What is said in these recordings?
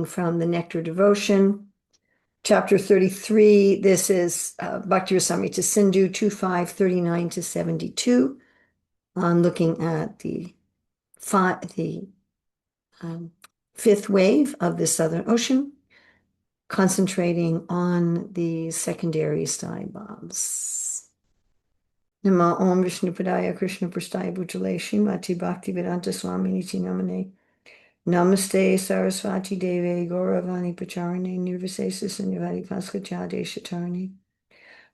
from the Nectar Devotion, chapter 33. This is Bhakti Rasamrita Sindhu 2539 to 72. On looking at the fifth wave of the Southern Ocean, concentrating on the secondary Staibabs. Nama Om Vishnu Padaya Krishna Prastaya Bhutale Srimati Bhakti Vedanta Swami Niti Namane Namaste Saraswati Deve Gauravani Pacharane Nirvisesa Sanyavadi Paskachade Shatarani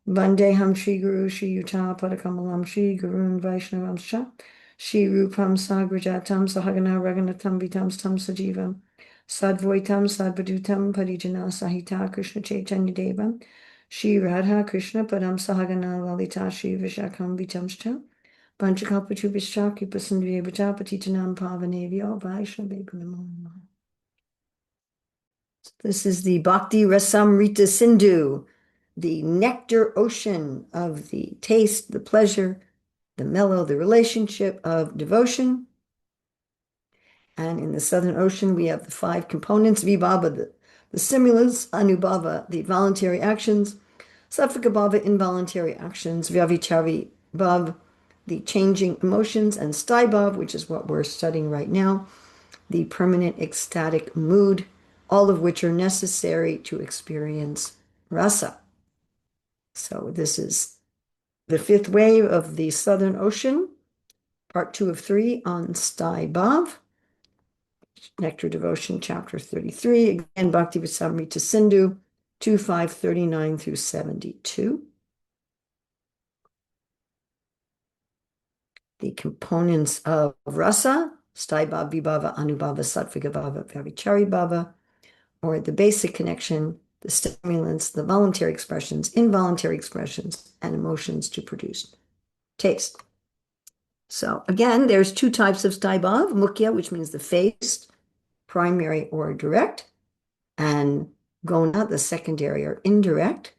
Vandeham Shri Guru Shri Yuta Padakamalam Shri Gurun Vaishnavamscha Shri Rupam Sagrajatam Sahagana Raganatam Vitam Stam Sajivam Sadvoitam Sadvadutam Parijana Sahita Krishna Chaitanya Devam Shri Radha Krishna Padam Sahagana Lalita Shri Vishakam Vitamscha Panchakalpachubhishcha Kipasundriya Patitanam Pavanevyo Vaishnavebhyo Namo Namaha. This is the Bhakti Rasamrita Sindhu, the nectar ocean of the taste, the pleasure, the mellow, the relationship of devotion. And in the Southern Ocean, we have the five components: Vibhava, the stimulus; Anubhava, the voluntary actions; Sattvika Bhava, involuntary actions; Vyavichari Bhav, the changing emotions; and Staibhav, which is what we're studying right now, the permanent ecstatic mood, all of which are necessary to experience rasa. So this is the fifth wave of the Southern Ocean, part 2 of 3 on Staibhav, Nectar Devotion, chapter 33. Again, Bhakti Rasamrita Sindhu, 2539 through 72. The components of rasa: Staibhav, Vibhava, Anubhava, Sattvika Bhava, Vyabhichari Bhava, or the basic connection, the stimulants, the voluntary expressions, involuntary expressions, and emotions to produce taste. So again, there's two types of Staibhav: Mukhya, which means the face, primary or direct, and Gona, the secondary or indirect.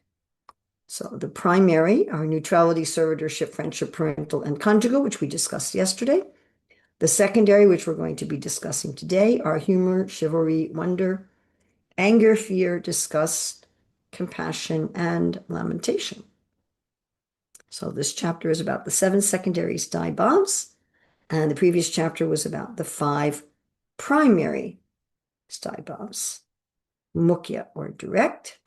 So the primary are neutrality, servitorship, friendship, parental, and conjugal, which we discussed yesterday. The secondary, which we're going to be discussing today, are humor, chivalry, wonder, anger, fear, disgust, compassion, and lamentation. So this chapter is about the 7 secondary Staibhavs, and the previous chapter was about the 5 primary Staibhavs, Mukhya or direct.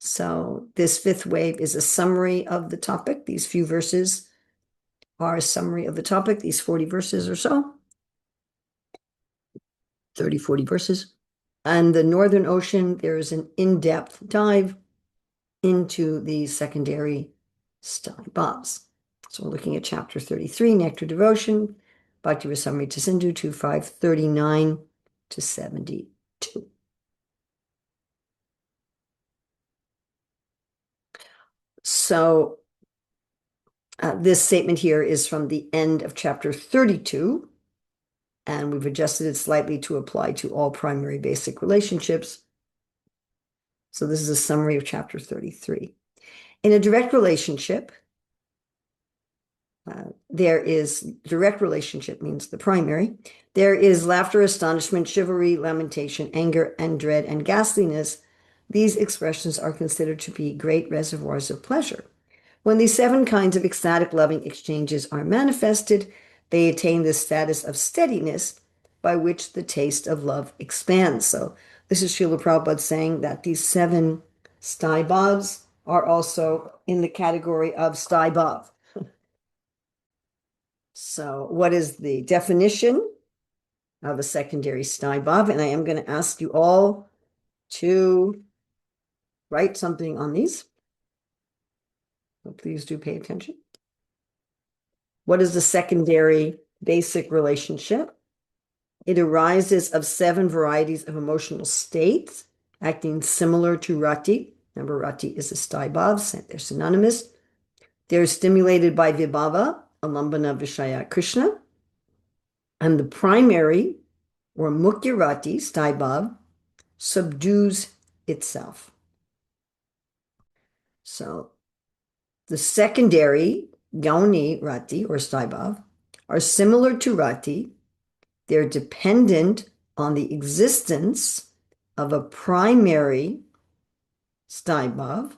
So this fifth wave is a summary of the topic. These few verses are a summary of the topic, these 40 verses or so, 30, 40 verses. And the Northern Ocean, there is an in-depth dive into the secondary Staibhavs. So we're looking at chapter 33, Nectar Devotion, Bhakti Rasamrita Sindhu, 2539 to 72. So this statement here is from the end of chapter 32, and we've adjusted it slightly to apply to all primary basic relationships. So this is a summary of chapter 33. In a direct relationship, there is direct relationship means the primary. There is laughter, astonishment, chivalry, lamentation, anger, and dread, and ghastliness. These expressions are considered to be great reservoirs of pleasure. When these 7 kinds of ecstatic loving exchanges are manifested, they attain the status of steadiness by which the taste of love expands. So this is Srila Prabhupada saying that these 7 Staibhavs are also in the category of Staibhav. So what is the definition of a secondary Staibhav? And I am going to ask you all to write something on these. So please do pay attention. What is the secondary basic relationship? It arises of 7 varieties of emotional states, acting similar to rati. Remember, rati is a Staibhav, they're synonymous. They're stimulated by vibhava, alambana vishaya Krishna. And the primary, or mukhya rati, Staibhav, subdues itself. So the secondary, gauni rati, or Staibhav, are similar to rati. They're dependent on the existence of a primary Steinbov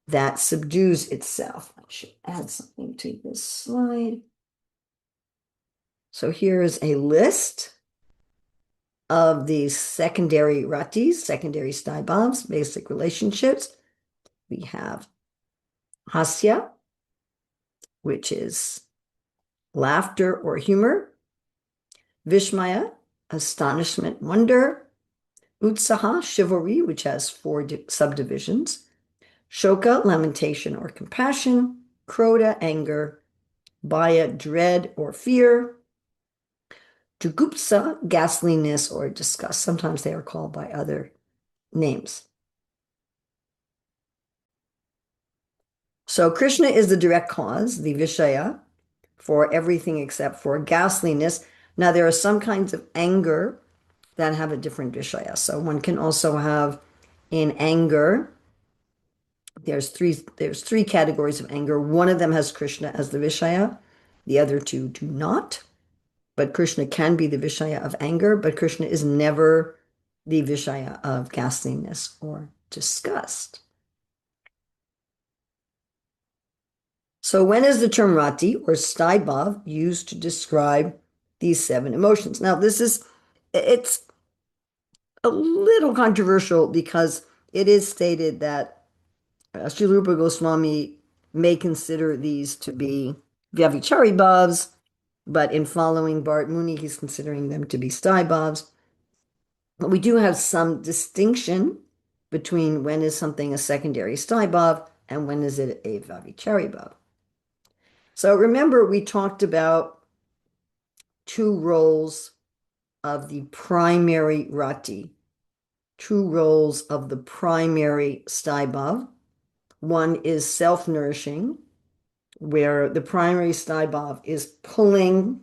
that subdues itself. I should add something to this slide. So here's a list of these secondary ratis, secondary Steinbovs, basic relationships. We have hasya, which is laughter or humor. Vishmaya, astonishment, wonder. Utsaha, chivalry, which has four subdivisions. Shoka, lamentation or compassion. Krodha, anger. Bhaya, dread or fear. Jugupsa, ghastliness or disgust. Sometimes they are called by other names. So Krishna is the direct cause, the Vishaya, for everything except for ghastliness. Now, there are some kinds of anger that have a different Vishaya. So one can also have in anger, there's three categories of anger. One of them has Krishna as the Vishaya. The other two do not. But Krishna can be the Vishaya of anger, but Krishna is never the Vishaya of ghastliness or disgust. So when is the term rati or staibhav used to describe these seven emotions? Now, it's a little controversial because it is stated that Srila Rupa Goswami may consider these to be Vyavichari bhavs, but in following Bharat Muni, he's considering them to be staibhavs. But we do have some distinction between when is something a secondary staibhav and when is it a Vyavichari bhav. So remember, we talked about two roles of the primary rati, two roles of the primary staibhav. One is self-nourishing, where the primary staibhav is pulling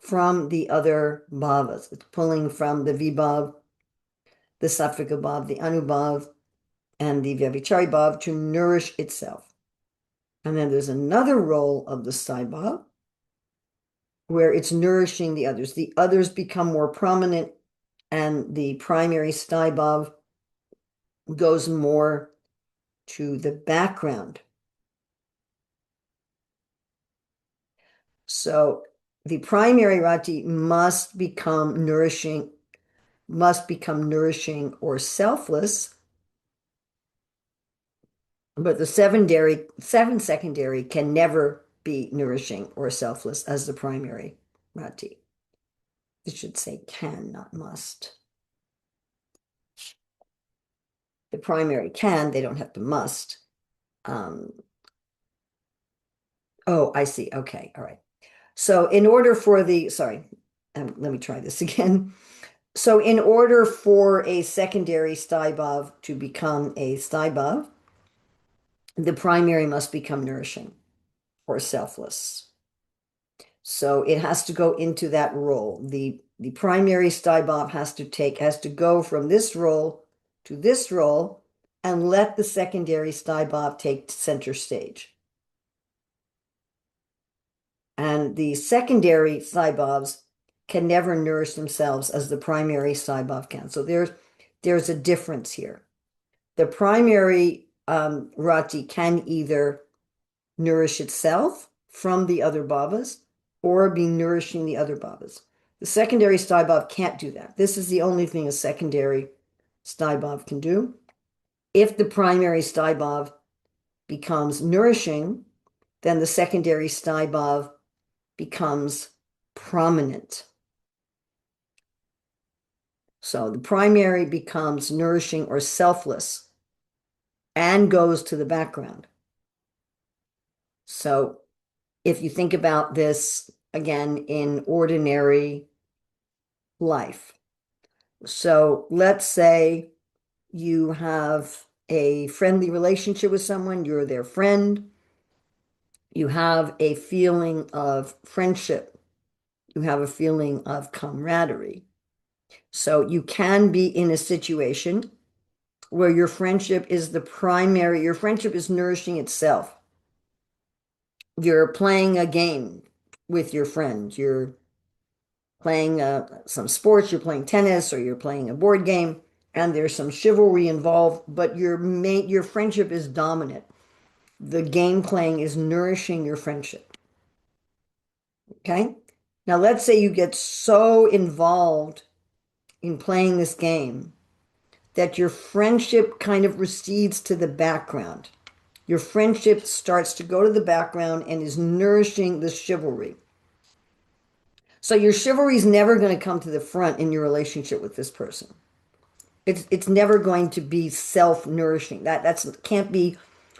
from the other bhavas. It's pulling from the vibhav, the sattvika bhav, the anubhav, and the vyabhichari bhav to nourish itself. And then there's another role of the staibhav where it's nourishing the others. The others become more prominent, and the primary staibhav goes more to the background. So the primary rati must become nourishing or selfless, but the seven secondary can never be nourishing or selfless as the primary rati. It should say can, not must. The primary can, they don't have to must. Oh, I see. Okay, all right. So in order for let me try this again. So in order for a secondary staibhav to become a staibhav, the primary must become nourishing or selfless. So it has to go into that role. The primary staibhav has to go from this role to this role and let the secondary staibhav take center stage. And the secondary staibhavs can never nourish themselves as the primary staibhav can. So there's a difference here. The primary rati can either nourish itself from the other bhavas or be nourishing the other bhavas. The secondary staibhav can't do that. This is the only thing a secondary staibhav can do. If the primary staibhav becomes nourishing, then the secondary staibhav becomes prominent. So the primary becomes nourishing or selfless and goes to the background. So if you think about this again in ordinary life, so let's say you have a friendly relationship with someone, you're their friend, you have a feeling of friendship, you have a feeling of camaraderie. So you can be in a situation where your friendship is your friendship is nourishing itself. You're playing a game with your friend. You're playing some sports, you're playing tennis or you're playing a board game, and there's some chivalry involved, but your friendship is dominant. The game playing is nourishing your friendship. Okay. Now, let's say you get so involved in playing this game that your friendship kind of recedes to the background. Your friendship starts to go to the background and is nourishing the chivalry. So your chivalry is never going to come to the front in your relationship with this person. It's never going to be self-nourishing. That's can't be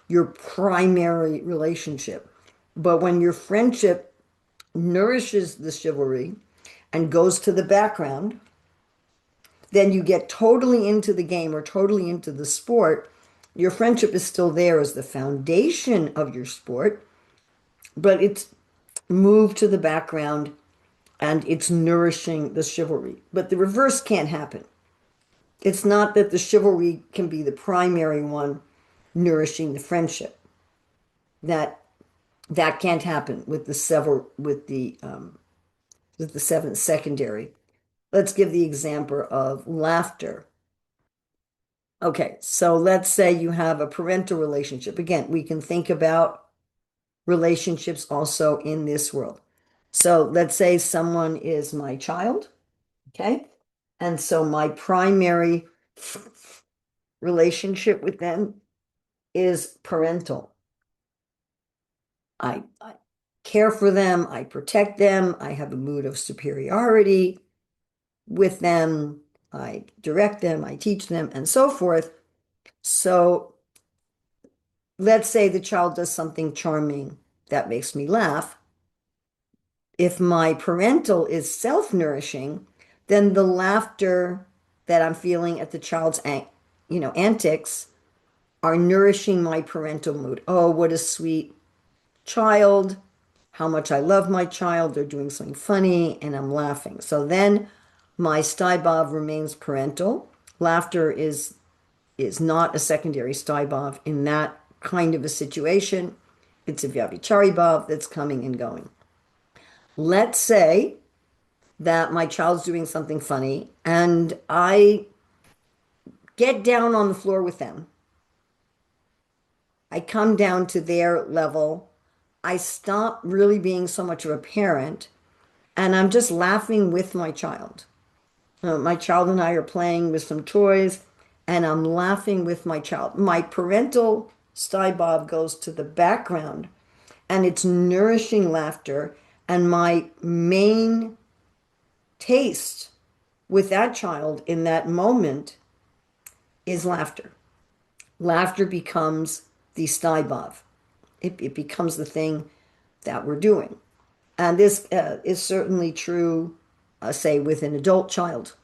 your primary relationship. But when your friendship nourishes the chivalry and goes to the background, then you get totally into the game or totally into the sport. Your friendship is still there as the foundation of your sport, but it's moved to the background and it's nourishing the chivalry. But the reverse can't happen. It's not that the chivalry can be the primary one nourishing the friendship. That that can't happen with the several with the seventh secondary. Let's give the example of laughter. Okay, so let's say you have a parental relationship. Again, we can think about relationships also in this world. So let's say someone is my child, okay? And so my primary relationship with them is parental. I care for them, I protect them, I have a mood of superiority with them, I direct them, I teach them, and so forth. So let's say the child does something charming that makes me laugh. If my parental is self-nourishing, then the laughter that I'm feeling at the child's, antics are nourishing my parental mood. Oh, what a sweet child, how much I love my child. They're doing something funny and I'm laughing. So then my stibov remains parental. Laughter is not a secondary stibov in that kind of a situation. It's a vyabhichari bhav that's coming and going. Let's say that my child's doing something funny and I get down on the floor with them. I come down to their level. I stop really being so much of a parent and I'm just laughing with my child. My child and I are playing with some toys and I'm laughing with my child. My parental stibov goes to the background and it's nourishing laughter. And my main taste with that child in that moment is laughter. Laughter becomes the stibov. It becomes the thing that we're doing. And this is certainly true, say, with an adult child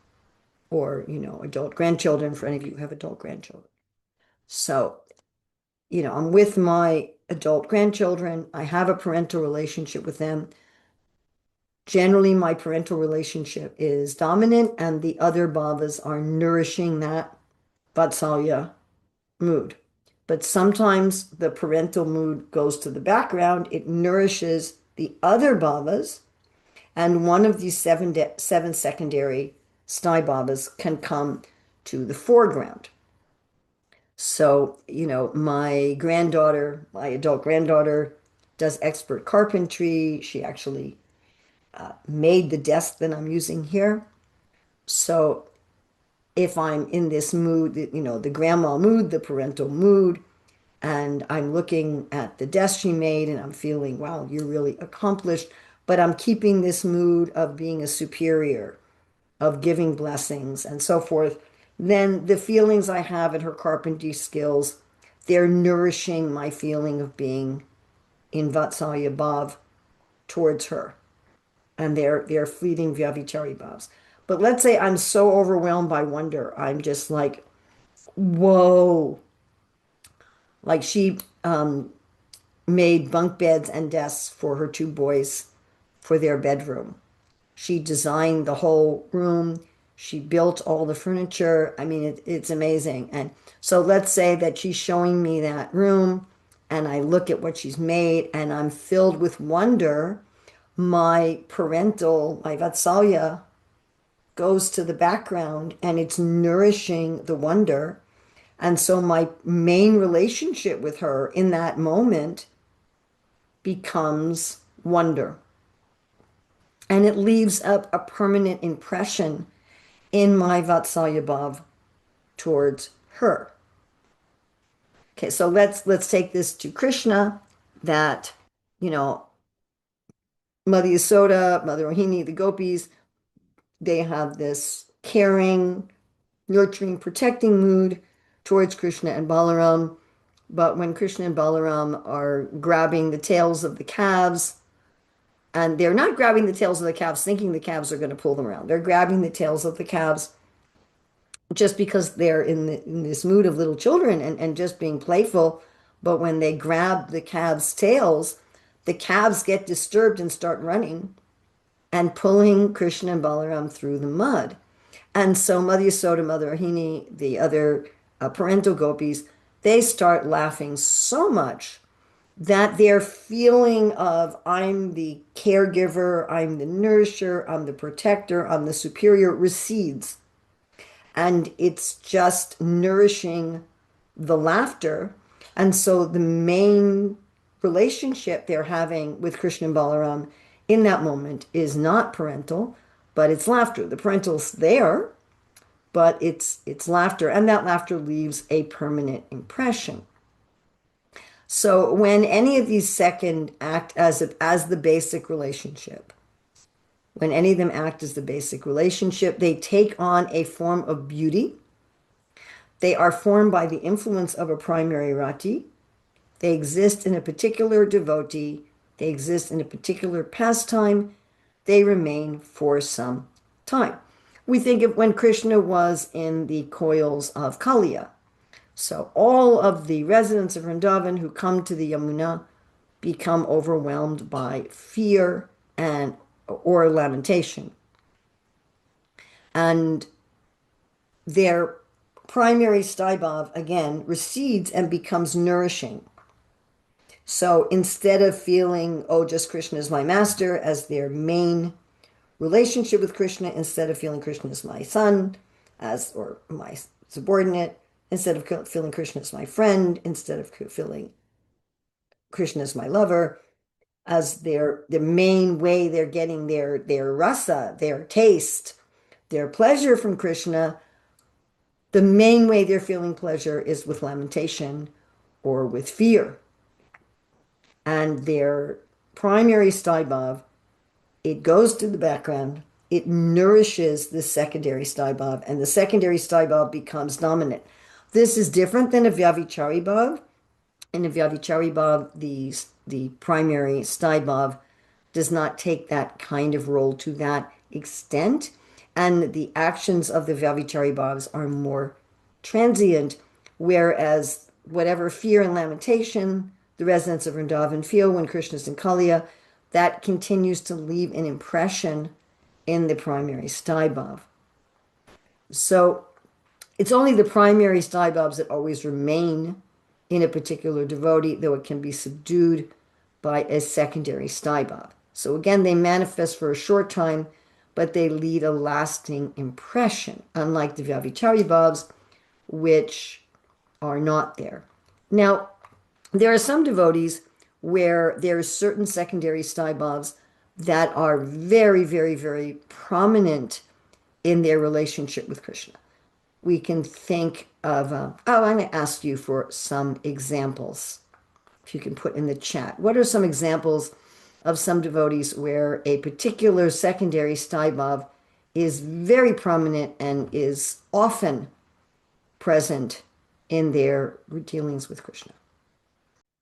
or, adult grandchildren, for any of you who have adult grandchildren. So, I'm with my adult grandchildren. I have a parental relationship with them. Generally, my parental relationship is dominant, and the other bhavas are nourishing that vatsalya mood. But sometimes the parental mood goes to the background. It nourishes the other bhavas, and one of these seven secondary sthai bhavas can come to the foreground. So, my granddaughter, my adult granddaughter, does expert carpentry. She actually made the desk that I'm using here. So if I'm in this mood, the grandma mood, the parental mood, and I'm looking at the desk she made and I'm feeling, wow, you're really accomplished, but I'm keeping this mood of being a superior, of giving blessings and so forth, then the feelings I have at her carpentry skills, they're nourishing my feeling of being in Vatsalya Bhav towards her. And they're fleeting Vyavitari Bhavs. But let's say I'm so overwhelmed by wonder, I'm just like, whoa. Like she made bunk beds and desks for her two boys for their bedroom. She designed the whole room. She built all the furniture. I mean, it's amazing. And so let's say that she's showing me that room and I look at what she's made and I'm filled with wonder. my parental, my Vatsalya goes to the background and it's nourishing the wonder. And so my main relationship with her in that moment becomes wonder. And it leaves up a permanent impression in my Vatsalya Bhav towards her. Okay, so let's take this to Krishna, that, you know, Mother Yasoda, Mother Rohini, the gopis, they have this caring, nurturing, protecting mood towards Krishna and Balaram. But when Krishna and Balaram are grabbing the tails of the calves, and they're not grabbing the tails of the calves thinking the calves are going to pull them around. They're grabbing the tails of the calves just because they're in this mood of little children and just being playful. But when they grab the calves' tails, the calves get disturbed and start running and pulling Krishna and Balaram through the mud. And so Mother Yasoda, Mother Ahini, the other parental gopis, they start laughing so much that their feeling of I'm the caregiver, I'm the nourisher, I'm the protector, I'm the superior recedes. And it's just nourishing the laughter. And so the main relationship they're having with Krishna and Balaram in that moment is not parental, but it's laughter. The parental's there, but it's laughter, and that laughter leaves a permanent impression. So when any of these second act as the basic relationship, when any of them act as the basic relationship, they take on a form of beauty. They are formed by the influence of a primary rati. They exist in a particular devotee. They exist in a particular pastime. They remain for some time. We think of when Krishna was in the coils of Kaliya. So all of the residents of Vrindavan who come to the Yamuna become overwhelmed by fear and or lamentation. And their primary staibhav again recedes and becomes nourishing. So instead of feeling, oh, just Krishna is my master as their main relationship with Krishna, instead of feeling Krishna as my son, as or my subordinate, instead of feeling Krishna as my friend, instead of feeling Krishna as my lover, as the main way they're getting their rasa, their taste, their pleasure from Krishna, the main way they're feeling pleasure is with lamentation or with fear. And their primary staibhav, it goes to the background, it nourishes the secondary staibhav, and the secondary staibhav becomes dominant. This is different than a vyavichari bhav. In a vyavichari bhav, the primary staibhav does not take that kind of role to that extent, and the actions of the vyavichari bhavs are more transient, whereas whatever fear and lamentation the residents of Vrindavan feel when Krishna is in Kaliya, that continues to leave an impression in the primary staibhav. So it's only the primary staibhavs that always remain in a particular devotee, though it can be subdued by a secondary staibhav. So again, they manifest for a short time, but they lead a lasting impression, unlike the Vyavichari bhavs, which are not there. Now, there are some devotees where there are certain secondary staibhavs that are very, very, very prominent in their relationship with Krishna. We can think of, I'm going to ask you for some examples. If you can put in the chat, what are some examples of some devotees where a particular secondary staibhav is very prominent and is often present in their dealings with Krishna?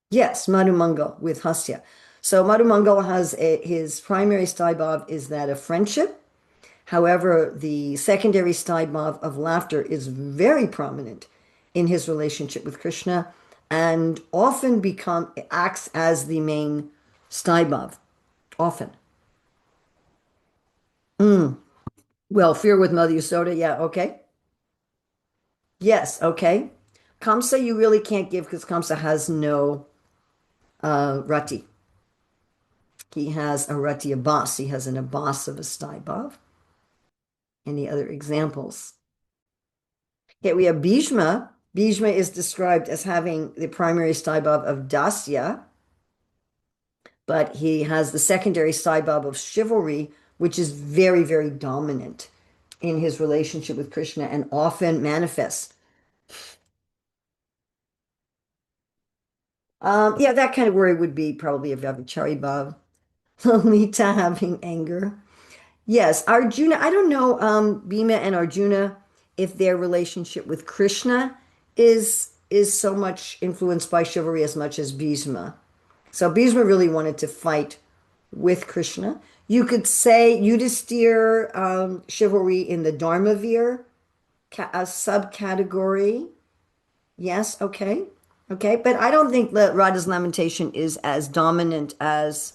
Yes, Madhu Mangal with Hasya. So Madhu Mangal has his primary staibhav is that of friendship. However, the secondary staibhav of laughter is very prominent in his relationship with Krishna and often acts as the main staibhav. Often. Well, fear with Mother Yasoda, yeah, okay. Yes, okay. Kamsa you really can't give because Kamsa has no rati. he has a rati abas. He has an abas of a staibov. Any other examples? Okay, we have Bhishma. Bhishma is described as having the primary staibov of dasya, but he has the secondary staibov of chivalry, which is very, very dominant in his relationship with Krishna and often manifests. Yeah, that kind of worry would be probably a Vyabhichari Bhav. Lalita having anger. Yes, Arjuna, I don't know, Bhima and Arjuna, if their relationship with Krishna is so much influenced by chivalry as much as Bhishma. So Bhishma really wanted to fight with Krishna. You could say Yudhisthira chivalry in the Dharmavir a subcategory. Yes, okay. Okay, but I don't think that Radha's lamentation is as dominant as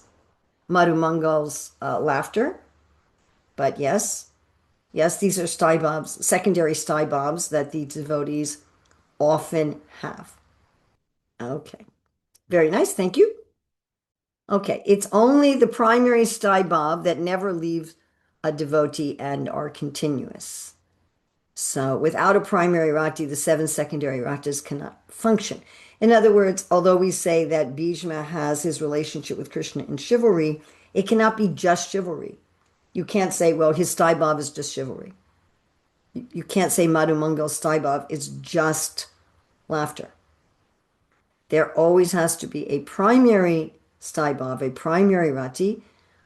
Madhumangal's laughter. But yes, yes, these are stibobs, secondary stibobs that the devotees often have. Okay, very nice. Thank you. Okay, it's only the primary stibob that never leaves a devotee and are continuous. So without a primary rati, the seven secondary ratas cannot function. In other words, although we say that Bhishma has his relationship with Krishna in chivalry, it cannot be just chivalry. You can't say, well, his staibhav is just chivalry. You can't say Madhu Mangal's staibhav is just laughter. There always has to be a primary staibhav, a primary rati,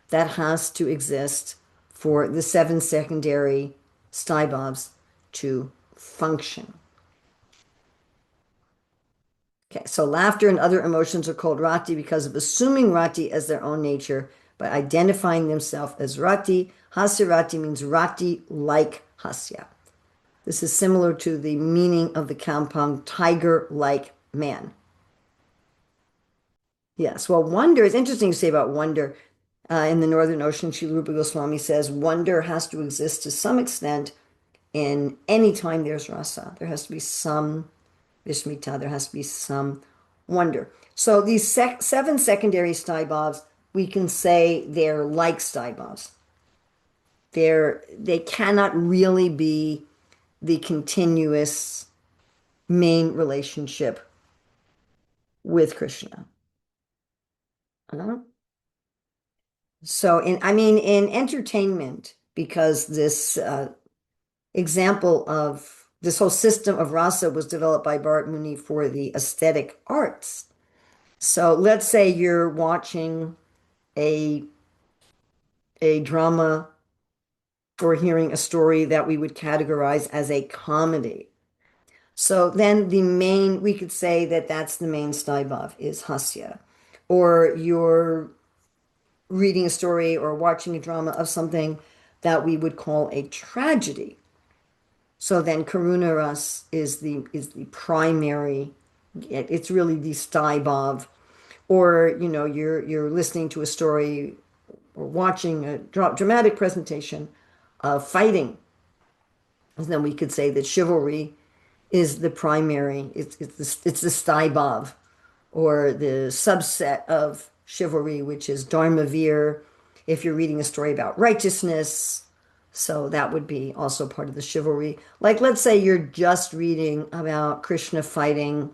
that has to exist for the seven secondary staibhavs to function. Okay, so laughter and other emotions are called rati because of assuming rati as their own nature by identifying themselves as rati. Hasya rati means rati like hasya. This is similar to the meaning of the compound tiger like man. Yes, well, wonder is interesting to say about wonder. In the Northern Ocean, Srila Rupa Goswami says wonder has to exist to some extent in any time there's rasa. There has to be some Vishmita, there has to be some wonder. So these seven secondary staibhavs, we can say they're like staibhavs. They cannot really be the continuous main relationship with Krishna. Uh-huh. So in entertainment, because this example of this whole system of rasa was developed by Bharat Muni for the aesthetic arts. So let's say you're watching a drama or hearing a story that we would categorize as a comedy. So then we could say that that's the main staibhav is hasya. Or you're reading a story or watching a drama of something that we would call a tragedy. So then Karuna Ras is the primary, it's really the staibhav. Or, you're listening to a story or watching a dramatic presentation of fighting. And then we could say that chivalry is the primary, it's the staibhav, or the subset of chivalry, which is dharmavir, if you're reading a story about righteousness. So that would be also part of the chivalry. Like, let's say you're just reading about Krishna fighting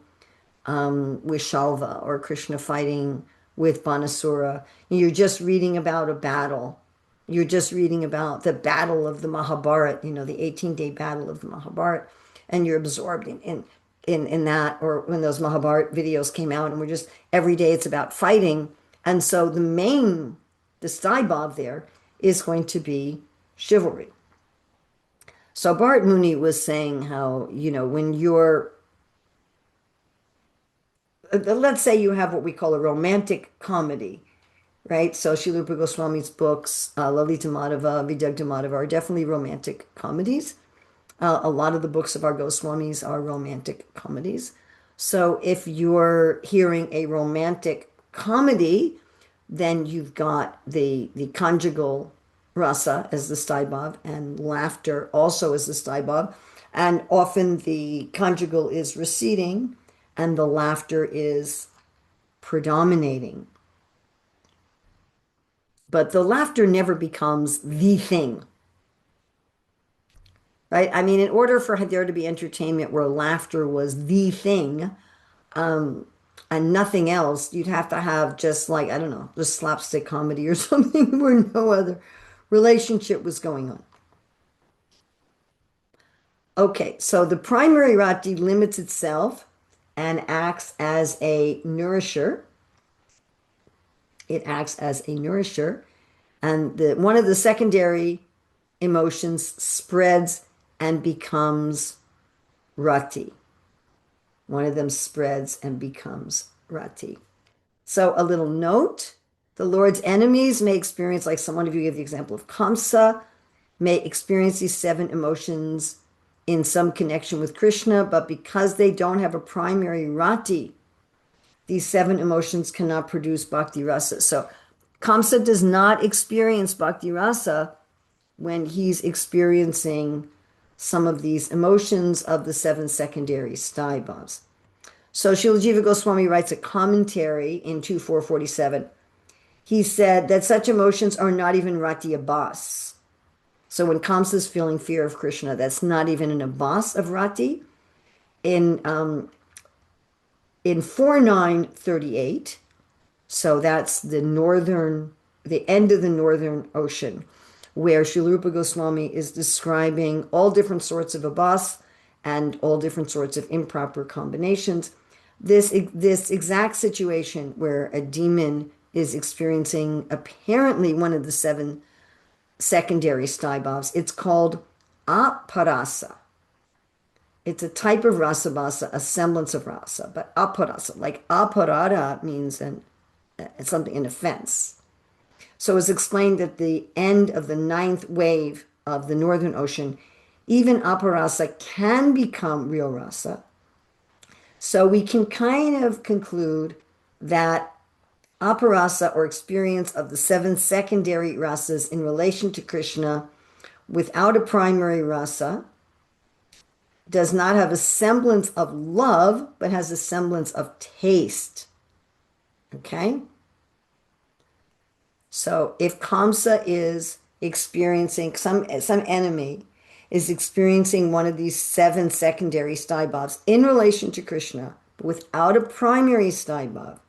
with Shalva or Krishna fighting with Banasura. You're just reading about a battle. You're just reading about the battle of the Mahabharat, the 18-day battle of the Mahabharat, and you're absorbed in that, or when those Mahabharat videos came out, and we're just, every day it's about fighting. And so the staibhav there is going to be chivalry. So Bharat Muni was saying how, when you're, let's say you have what we call a romantic comedy, right? So Srila Rupa Goswami's books, Lalita Madhava, Vidagdha Madhava, are definitely romantic comedies. A lot of the books of our Goswamis are romantic comedies. So if you're hearing a romantic comedy, then you've got the conjugal rasa as the staibhav, and laughter also as the staibhav. And often the conjugal is receding and the laughter is predominating. but the laughter never becomes the thing, right? I mean, in order for there to be entertainment where laughter was the thing, um, and nothing else, you'd have to have just like, I don't know, just slapstick comedy or something where no other relationship was going on. Okay, so the primary rati limits itself and acts as a nourisher. It acts as a nourisher, and one of the secondary emotions spreads and becomes rati. One of them spreads and becomes rati. So a little note, the Lord's enemies may experience, like some one of you gave the example of Kamsa, may experience these seven emotions in some connection with Krishna, but because they don't have a primary rati, these seven emotions cannot produce bhakti rasa. So Kamsa does not experience bhakti rasa when he's experiencing some of these emotions of the seven secondary sthai. So Srila Jiva Goswami writes a commentary in 2447. He said that such emotions are not even rati abhas. So when Kamsa is feeling fear of Krishna, that's not even an abhas of rati. In 4938, so that's the end of the northern ocean, where Srila Rupa Goswami is describing all different sorts of abhas and all different sorts of improper combinations. This exact situation where a demon is experiencing apparently one of the seven secondary sthai, it's called aparasa. It's a type of rasabhasa, a semblance of rasa, but aparasa, like aparada means something, an offense. So it's explained at the end of the ninth wave of the Northern Ocean, even aparasa can become real rasa. So we can kind of conclude that aparasa, or experience of the seven secondary rasas in relation to Krishna without a primary rasa, does not have a semblance of love, but has a semblance of taste. Okay? So if Kamsa is experiencing, some enemy is experiencing one of these seven secondary sthai in relation to Krishna, but without a primary sthai,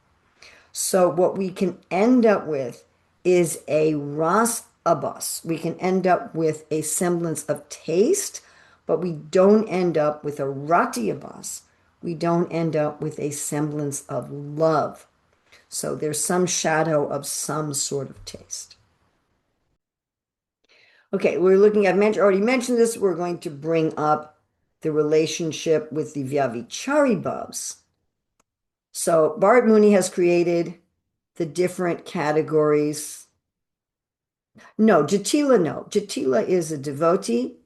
so what we can end up with is a ras abhas. We can end up with a semblance of taste, but we don't end up with a rati abhas. We don't end up with a semblance of love. So there's some shadow of some sort of taste. Okay, we're looking at, already mentioned this, we're going to bring up the relationship with the Vyavichari bhavs. So Bharat Muni has created the different categories. No, Jatila, no. Jatila is a devotee.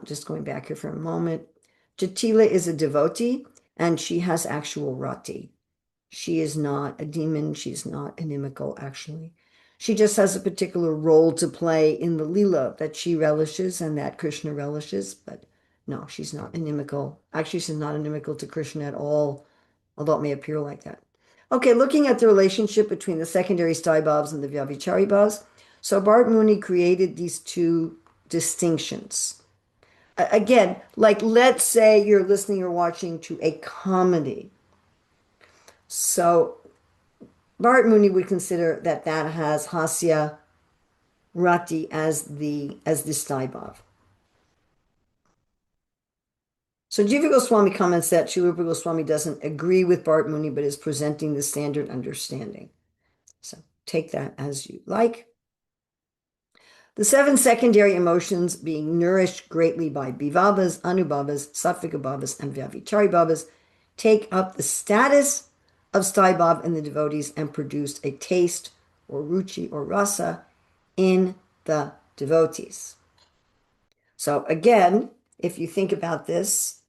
Just going back here for a moment. Jatila is a devotee, and she has actual rati. She is not a demon. She's not inimical, actually. She just has a particular role to play in the Leela that she relishes and that Krishna relishes. But no, she's not inimical. Actually, she's not inimical to Krishna at all, although it may appear like that. Okay, looking at the relationship between the secondary sthai and the Vyavichari bhavs. So Bharat Muni created these two distinctions. Again, like let's say you're listening or watching to a comedy. So Bharat Muni would consider that that has Hasya Rati as the sthai. So Jiva Goswami comments that Srila Rupa Goswami doesn't agree with Bharat Muni, but is presenting the standard understanding. So take that as you like. The seven secondary emotions being nourished greatly by bhivavas, anubhavas, sattvika bhavas, and vyavichari bhavas take up the status of sthai in the devotees and produce a taste or ruchi or rasa in the devotees. So again, if you think about this,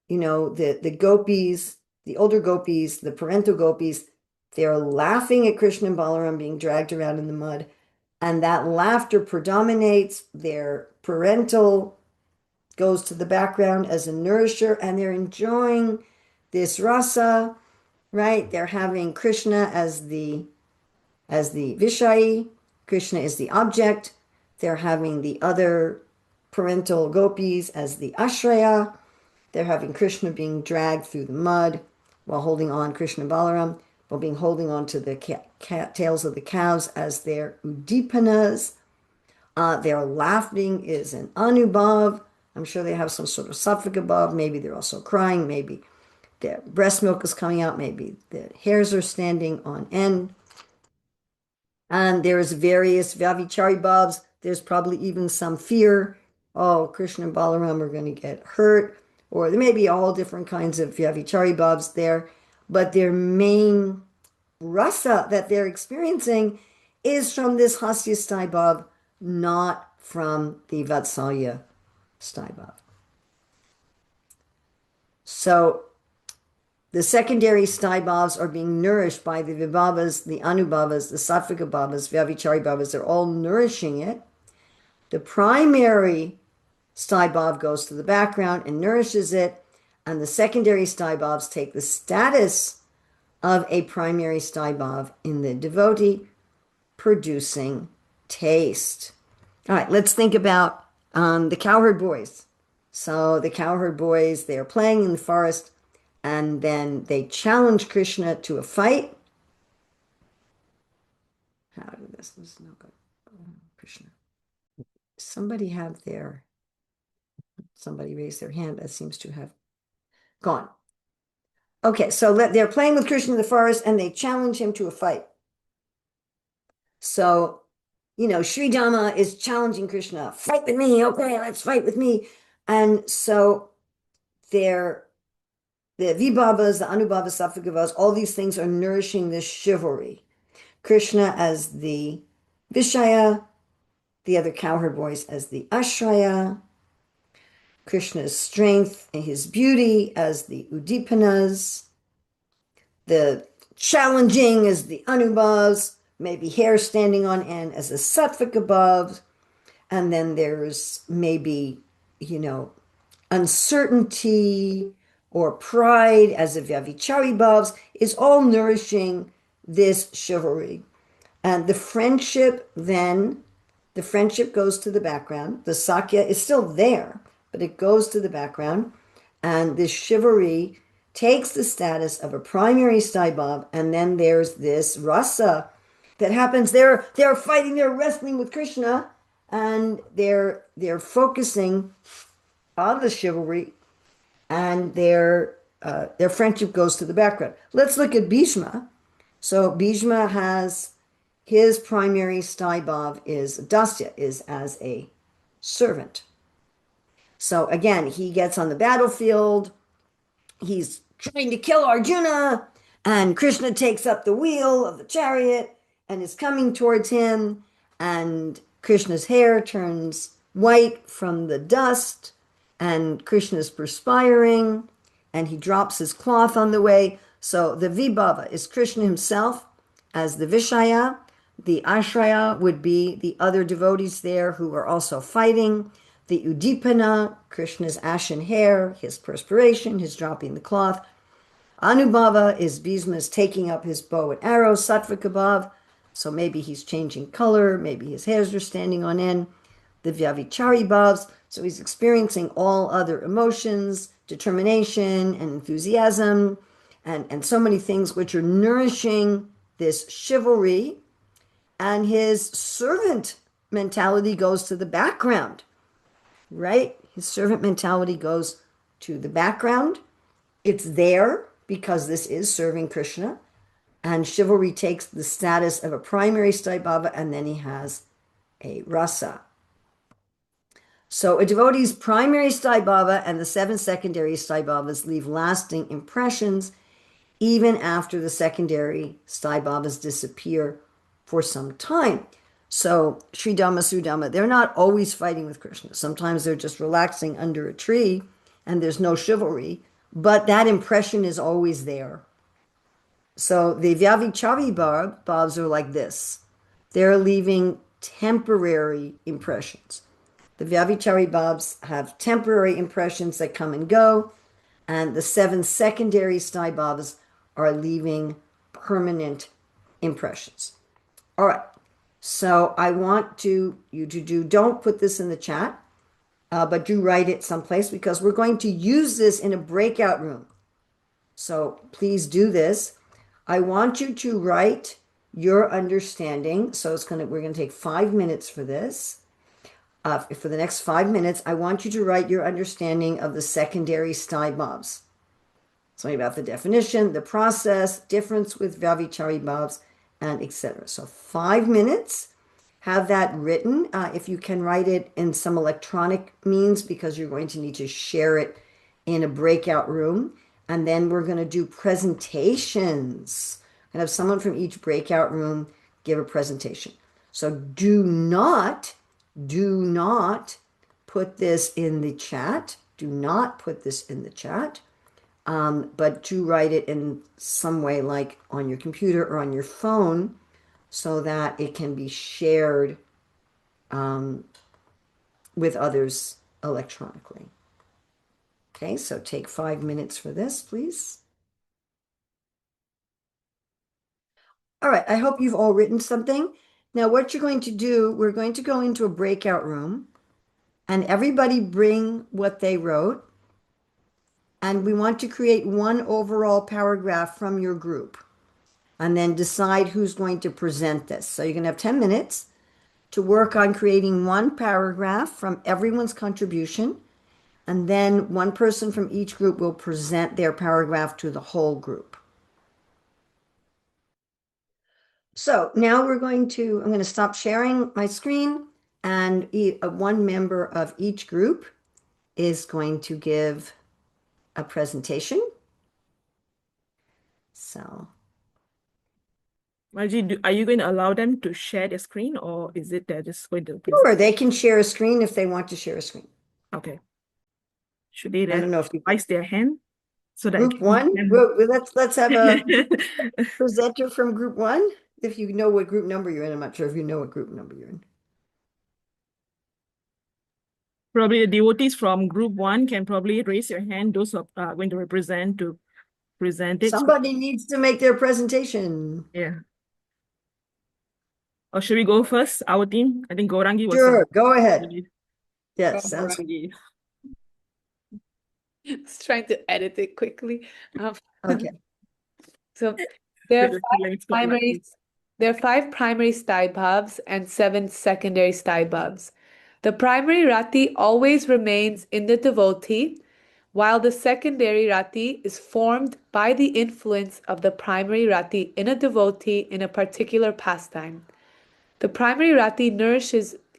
you know, the gopis, the older gopis, the parental gopis, they're laughing at Krishna and Balaram being dragged around in the mud. And that laughter predominates. Their parental goes to the background as a nourisher, and they're enjoying this rasa, right? They're having Krishna as the as the Vishai, Krishna is the object. They're having the other parental gopis as the Ashraya. They're having Krishna being dragged through the mud while holding on, Krishna and Balaram, while being holding on to the tails of the cows as their Udipanas. Their laughing is an Anubhav. I'm sure they have some sort of sattvic above. Maybe they're also crying. Maybe their breast milk is coming out. Maybe the hairs are standing on end. And there's various Vyavichari bhavs. There's probably even some fear. Oh, Krishna and Balaram are going to get hurt. Or there may be all different kinds of Vyavichari bhavs there. But their main rasa that they're experiencing is from this Hasya Staibhav, not from the Vatsalya Staibhav. So the secondary Staibhavs are being nourished by the Vibhavas, the Anubhavas, the Sattvika Bhavas, Vyavichari Bhavas. They're all nourishing it. The primary Staibhav goes to the background and nourishes it. And the secondary Staibhavs take the status of a primary Staibhav in the devotee, producing taste. All right, let's think about the cowherd boys. So the cowherd boys, they're playing in the forest, and then they challenge Krishna to a fight. How did this? This is no good. Krishna. Somebody raised their hand. That seems to have gone. Okay, so they're playing with Krishna in the forest, and they challenge him to a fight. So, Sri Dhamma is challenging Krishna, fight with me, okay, let's fight with me. And so the Vibhavas, the Anubhavas, Sattvikavas, all these things are nourishing this chivalry. Krishna as the Vishaya, the other cowherd boys as the Ashraya, Krishna's strength and his beauty as the Udipanas, the challenging as the Anubhavas, maybe hair standing on end as a Sattvik above, and then there's maybe, uncertainty or pride as a Vyavichari bhavs is all nourishing this chivalry. And the friendship goes to the background. The Sakya is still there, but it goes to the background. And this chivalry takes the status of a primary Staibhav, and then there's this rasa that happens. They're fighting, they're wrestling with Krishna, and they're focusing on the chivalry, and their friendship goes to the background. Let's look at Bhishma. So Bhishma has his primary Staibhav is Dasya, is as a servant. So again, he gets on the battlefield. He's trying to kill Arjuna, and Krishna takes up the wheel of the chariot and is coming towards him, and Krishna's hair turns white from the dust, and Krishna's perspiring, and he drops his cloth on the way. So the Vibhava is Krishna himself as the Vishaya. The Ashraya would be the other devotees there who are also fighting. The Udipana, Krishna's ashen hair, his perspiration, his dropping the cloth. Anubhava is Bhishma's taking up his bow and arrows, Sattvik above. So maybe he's changing color, maybe his hairs are standing on end. The Vyavichari bhavs, so he's experiencing all other emotions, determination and enthusiasm, and so many things which are nourishing this chivalry. And his servant mentality goes to the background, right? His servant mentality goes to the background. It's there because this is serving Krishna. And chivalry takes the status of a primary Staibhava, and then he has a rasa. So a devotee's primary Staibhava and the 7 secondary Staibhavas leave lasting impressions even after the secondary Staibhavas disappear for some time. So Sri Dhamma, Sudhamma, they're not always fighting with Krishna. Sometimes they're just relaxing under a tree and there's no chivalry, but that impression is always there. So the Vyavichari bhavs are like this. They're leaving temporary impressions. The Vyavichari bhavs have temporary impressions that come and go, and the 7 secondary Staibhavas are leaving permanent impressions. All right. So I want you to do, don't put this in the chat, but do write it someplace because we're going to use this in a breakout room. So please do this. I want you to write your understanding. So we're gonna take 5 minutes for this. For the next 5 minutes, I want you to write your understanding of the secondary stai-bhavs. Something about the definition, the process, difference with Vyavicharya bhavs, and etc. So 5 minutes, have that written. If you can write it in some electronic means, because you're going to need to share it in a breakout room. And then we're going to do presentations and have someone from each breakout room give a presentation. So do not put this in the chat. Do not put this in the chat. But do write it in some way, like on your computer or on your phone, so that it can be shared with others electronically. Okay, so take 5 minutes for this, please. All right, I hope you've all written something. Now, what you're going to do, we're going to go into a breakout room and everybody bring what they wrote. And we want to create one overall paragraph from your group and then decide who's going to present this. So you're going to have 10 minutes to work on creating one paragraph from everyone's contribution. And then one person from each group will present their paragraph to the whole group. So now I'm going to stop sharing my screen, and one member of each group is going to give a presentation. So, Margie, are you going to allow them to share the screen, or is it they're just going to present? sure, they can share a screen if they want to share a screen. Okay. Should they I then don't know if you raise their hand so that group one. Let's have a presenter from group one. If you know what group number you're in, I'm not sure if you know what group number you're in. Probably the devotees from group one can probably raise your hand. Those who are going to present it. Somebody needs to make their presentation. Yeah. Or should we go first? Our team? I think Gourangi was. Sure, go ahead. Yes, Go sounds Gourangi. Just trying to edit it quickly. okay. So there With are the feelings got like this. there are 5 primary stai-bhavs and 7 secondary stai-bhavs. The primary rati always remains in the devotee, while the secondary rati is formed by the influence of the primary rati in a devotee in a particular pastime. The primary rati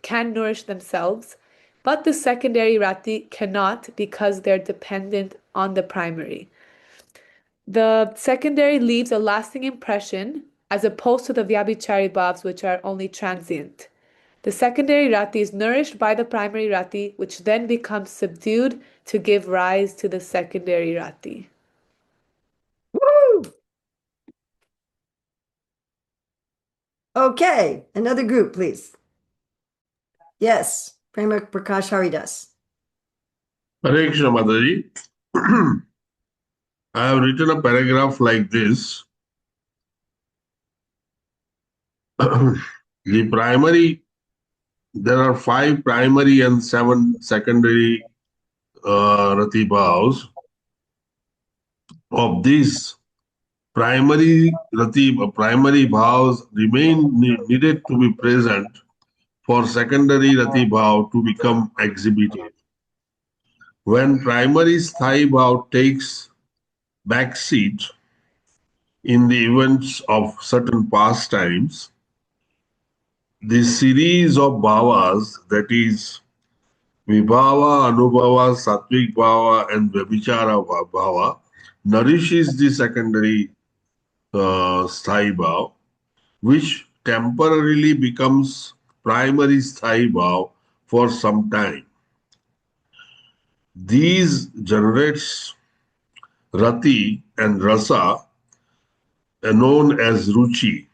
can nourish themselves, but the secondary rati cannot because they're dependent on the primary. The secondary leaves a lasting impression as opposed to the Vyabhichari bhavs, which are only transient. The secondary rati is nourished by the primary rati, which then becomes subdued to give rise to the secondary rati. Woo! Okay, another group, please. Yes, Prema Prakash Haridas. Hare Krishna Mataji. I have written a paragraph like this. There are 5 primary and 7 secondary Rati bhavs. Of these, primary bhavs needed to be present for secondary Rati bhav to become exhibited. When primary sthai bhav takes back seat in the events of certain pastimes, the series of bhavas, that is, Vibhava, Anubhava, Sattvic Bhava, and Vyabhichara Bhava, nourishes the secondary Sthai Bhav, which temporarily becomes primary Sthai Bhav for some time. These generates Rati and Rasa, known as Ruchi.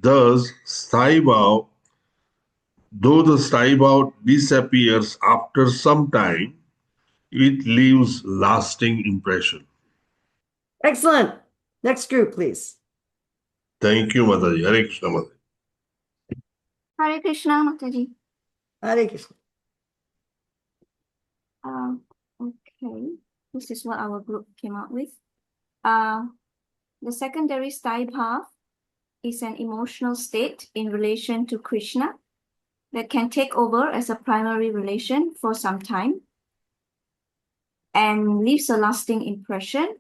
Thus, Sthai Bhav, though the Sthai Bhav disappears after some time, it leaves lasting impression. Excellent. Next group, please. Thank you, Mataji. Hare Krishna Mataji. Hare Krishna, Mataji. Hare Krishna. Okay, this is what our group came up with. The secondary sthai bhav is an emotional state in relation to Krishna that can take over as a primary relation for some time and leaves a lasting impression.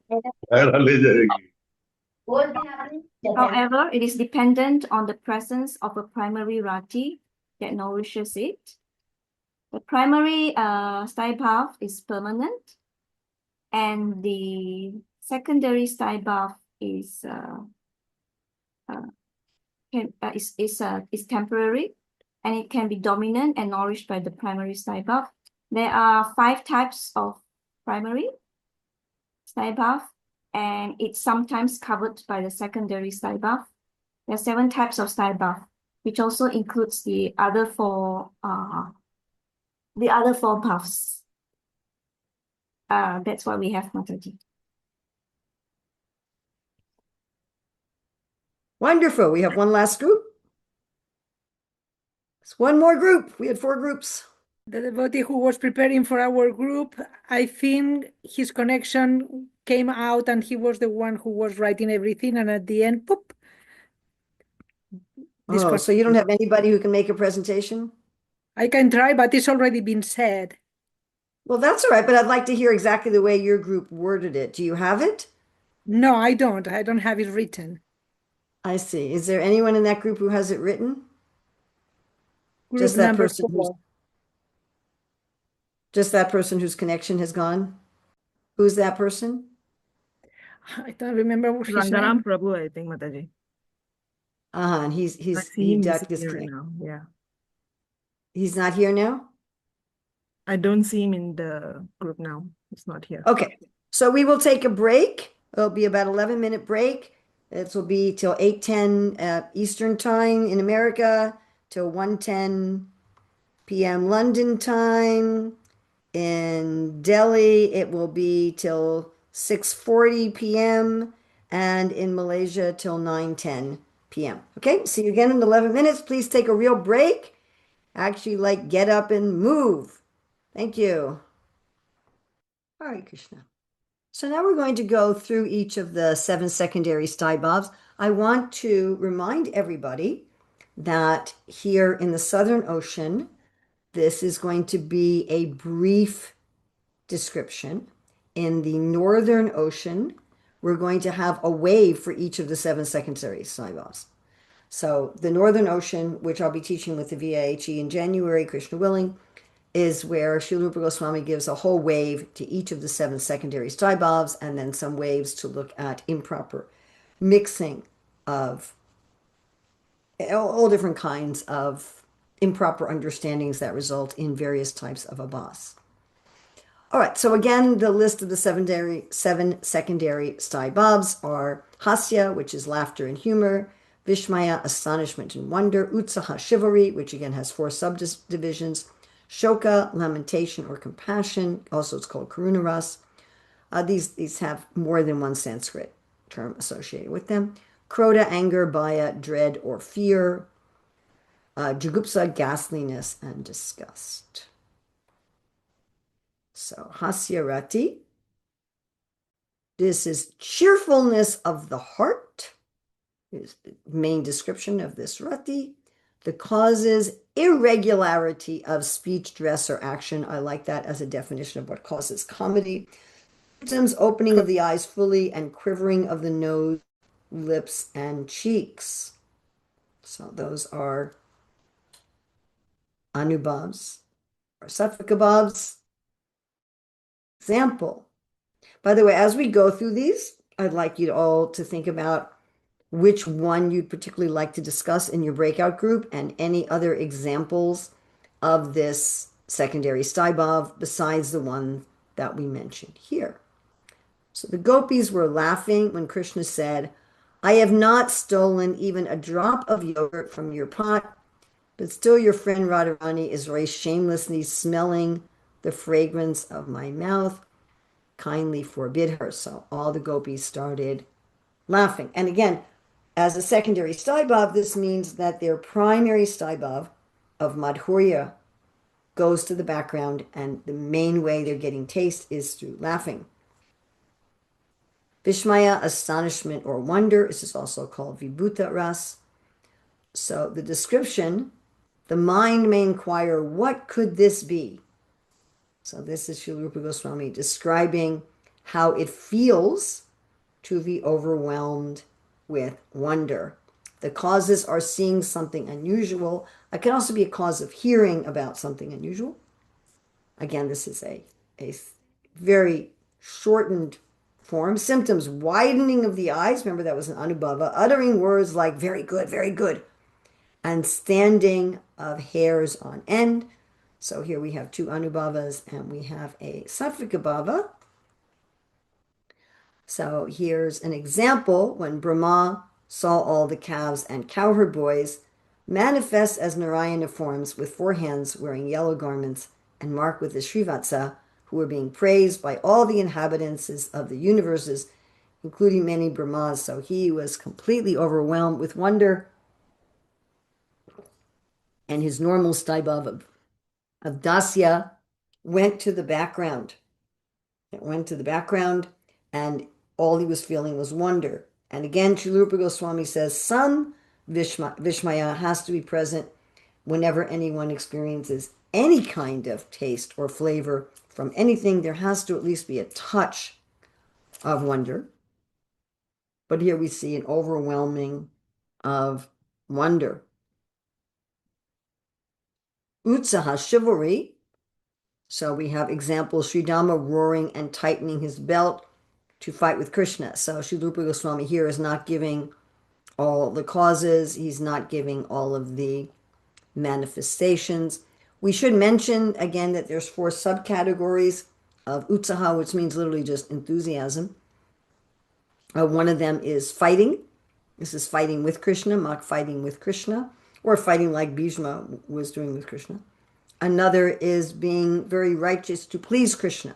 However, it is dependent on the presence of a primary rati that nourishes it. The primary sthai bhav is permanent, and the secondary sthai bhav is temporary, and it can be dominant and nourished by the primary sthai bhav. There are 5 types of primary sthai bhav, and it's sometimes covered by the secondary sthai bhav. There are 7 types of sthai bhav, which also includes the other 4 bhavs. That's what we have, Mataji. Wonderful. We have one last group. It's one more group. We had 4 groups. The devotee who was preparing for our group, I think his connection came out and he was the one who was writing everything. And at the end, poop. Oh, so you don't have anybody who can make a presentation? I can try, but it's already been said. Well, that's all right, but I'd like to hear exactly the way your group worded it. Do you have it? No, I don't. I don't have it written. I see. Is there anyone in that group who has it written? Group Just that number person 4. Just that person whose connection has gone? Who's that person? I don't remember what his Rangaram name. Prabhu, I think, Mataji. And I he see him ducked missing his right connection. now. Yeah. He's not here now? I don't see him in the group now. He's not here. Okay, so we will take a break. It'll be about 11-minute break. This will be till 8:10 Eastern time in America, till 1:10 p.m. London time. In Delhi, it will be till 6:40 p.m. and in Malaysia till 9:10 p.m. Okay, see you again in 11 minutes. Please take a real break. Actually, like get up and move. Thank you. Hare Krishna. So now we're going to go through each of the 7 secondary sthai bhavs. I want to remind everybody that here in the Southern Ocean, this is going to be a brief description. In the Northern Ocean, we're going to have a wave for each of the 7 secondary sthai bhavs. So the Northern Ocean, which I'll be teaching with the VIHE in January, Krishna willing, is where Srila Rupa Goswami gives a whole wave to each of the 7 secondary sthai bhavs, and then some waves to look at improper mixing of all different kinds of improper understandings that result in various types of abhas. All right, so again, the list of the 7 secondary sthai bhavs are hasya, which is laughter and humor, vishmaya, astonishment and wonder, utsaha, chivalry, which again has 4 subdivisions, shoka, lamentation or compassion, also it's called karuna ras. These have more than one Sanskrit term associated with them. Krodha, anger, bhaya, dread or fear, jugupsa, ghastliness and disgust. So hasya rati, this is cheerfulness of the heart, is the main description of this rati. The causes irregularity of speech, dress, or action. I like that as a definition of what causes comedy. Symptoms, opening of the eyes fully and quivering of the nose, lips, and cheeks. So those are anubhavs or sattvika bhavs. Example. By the way, as we go through these, I'd like you all to think about which one you'd particularly like to discuss in your breakout group and any other examples of this secondary sthai bhav besides the one that we mentioned here. So the gopis were laughing when Krishna said, I have not stolen even a drop of yogurt from your pot, but still your friend Radharani is very shamelessly smelling the fragrance of my mouth. Kindly forbid her. So all the gopis started laughing. And again, As a secondary staibhav, this means that their primary staibhav of madhurya goes to the background, and the main way they're getting taste is through laughing. Vishmaya, astonishment or wonder. This is also called vibhuta ras. So the description, the mind may inquire, what could this be? So this is Srila Rupa Goswami describing how it feels to be overwhelmed with wonder. The causes are seeing something unusual. It can also be a cause of hearing about something unusual. Again, this is a very shortened form. Symptoms, widening of the eyes. Remember, that was an anubhava. Uttering words like very good, very good. And standing of hairs on end. So here we have two anubhavas and we have a sattvika bhava. So here's an example when Brahma saw all the calves and cowherd boys manifest as Narayana forms with four hands wearing yellow garments and marked with the Srivatsa, who were being praised by all the inhabitants of the universes, including many Brahmas. So he was completely overwhelmed with wonder, and his normal staibhav of Dasya went to the background. It went to the background, and all he was feeling was wonder. And again, Srila Rupa Goswami says some Vishmaya has to be present whenever anyone experiences any kind of taste or flavor from anything. There has to at least be a touch of wonder. But here we see an overwhelming of wonder. Utsaha, chivalry. So we have examples, Sridharma roaring and tightening his belt to fight with Krishna. So Srila Rupa Goswami here is not giving all the causes. He's not giving all of the manifestations. We should mention again that there's four subcategories of utsaha, which means literally just enthusiasm. One of them is fighting. This is fighting with Krishna, mock fighting with Krishna, or fighting like Bhishma was doing with Krishna. Another is being very righteous to please Krishna.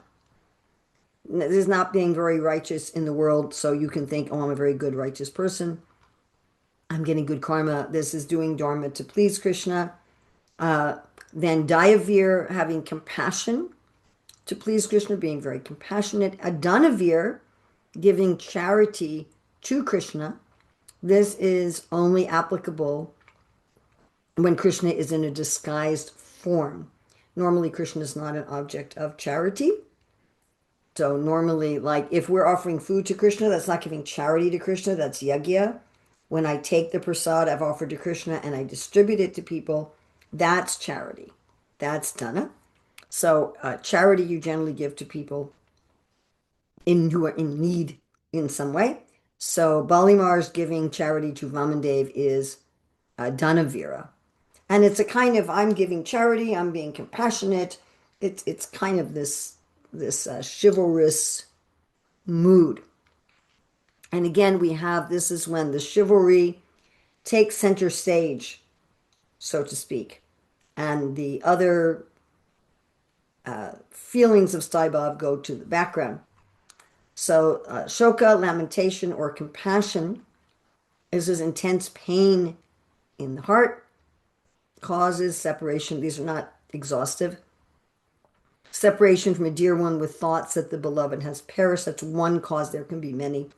This is not being very righteous in the world, so you can think, oh, I'm a very good, righteous person. I'm getting good karma. This is doing dharma to please Krishna. Then dayavir, having compassion to please Krishna, being very compassionate. Adanavir, giving charity to Krishna. This is only applicable when Krishna is in a disguised form. Normally, Krishna is not an object of charity. So normally, like if we're offering food to Krishna, that's not giving charity to Krishna, that's yajna. When I take the prasad I've offered to Krishna and I distribute it to people, that's charity. That's dana. So charity you generally give to people who are in need in some way. So Balimar's giving charity to Vamandev is Dhanavira. And it's a kind of, I'm giving charity, I'm being compassionate. It's kind of this chivalrous mood. And again, we have, this is when the chivalry takes center stage, so to speak. And the other feelings of Staibhav go to the background. So shoka, lamentation, or compassion is this intense pain in the heart, causes separation. These are not exhaustive. Separation from a dear one with thoughts that the beloved has perished. That's one cause. There can be many.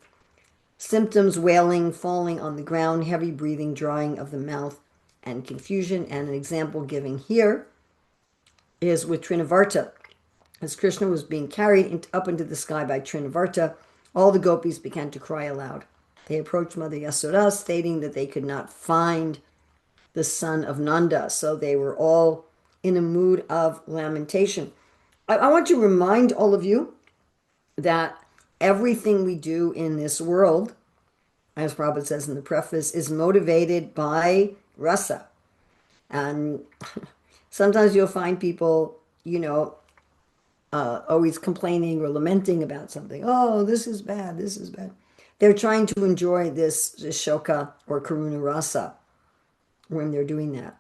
Symptoms, wailing, falling on the ground, heavy breathing, drying of the mouth, and confusion. And an example given here is with Trinavarta. As Krishna was being carried up into the sky by Trinavarta, all the gopis began to cry aloud. They approached Mother Yasoda, stating that they could not find the son of Nanda. So they were all in a mood of lamentation. I want to remind all of you that everything we do in this world, as Prabhupada says in the preface, is motivated by rasa. And sometimes you'll find people, always complaining or lamenting about something. Oh, this is bad, this is bad. They're trying to enjoy this shoka or karuna rasa when they're doing that.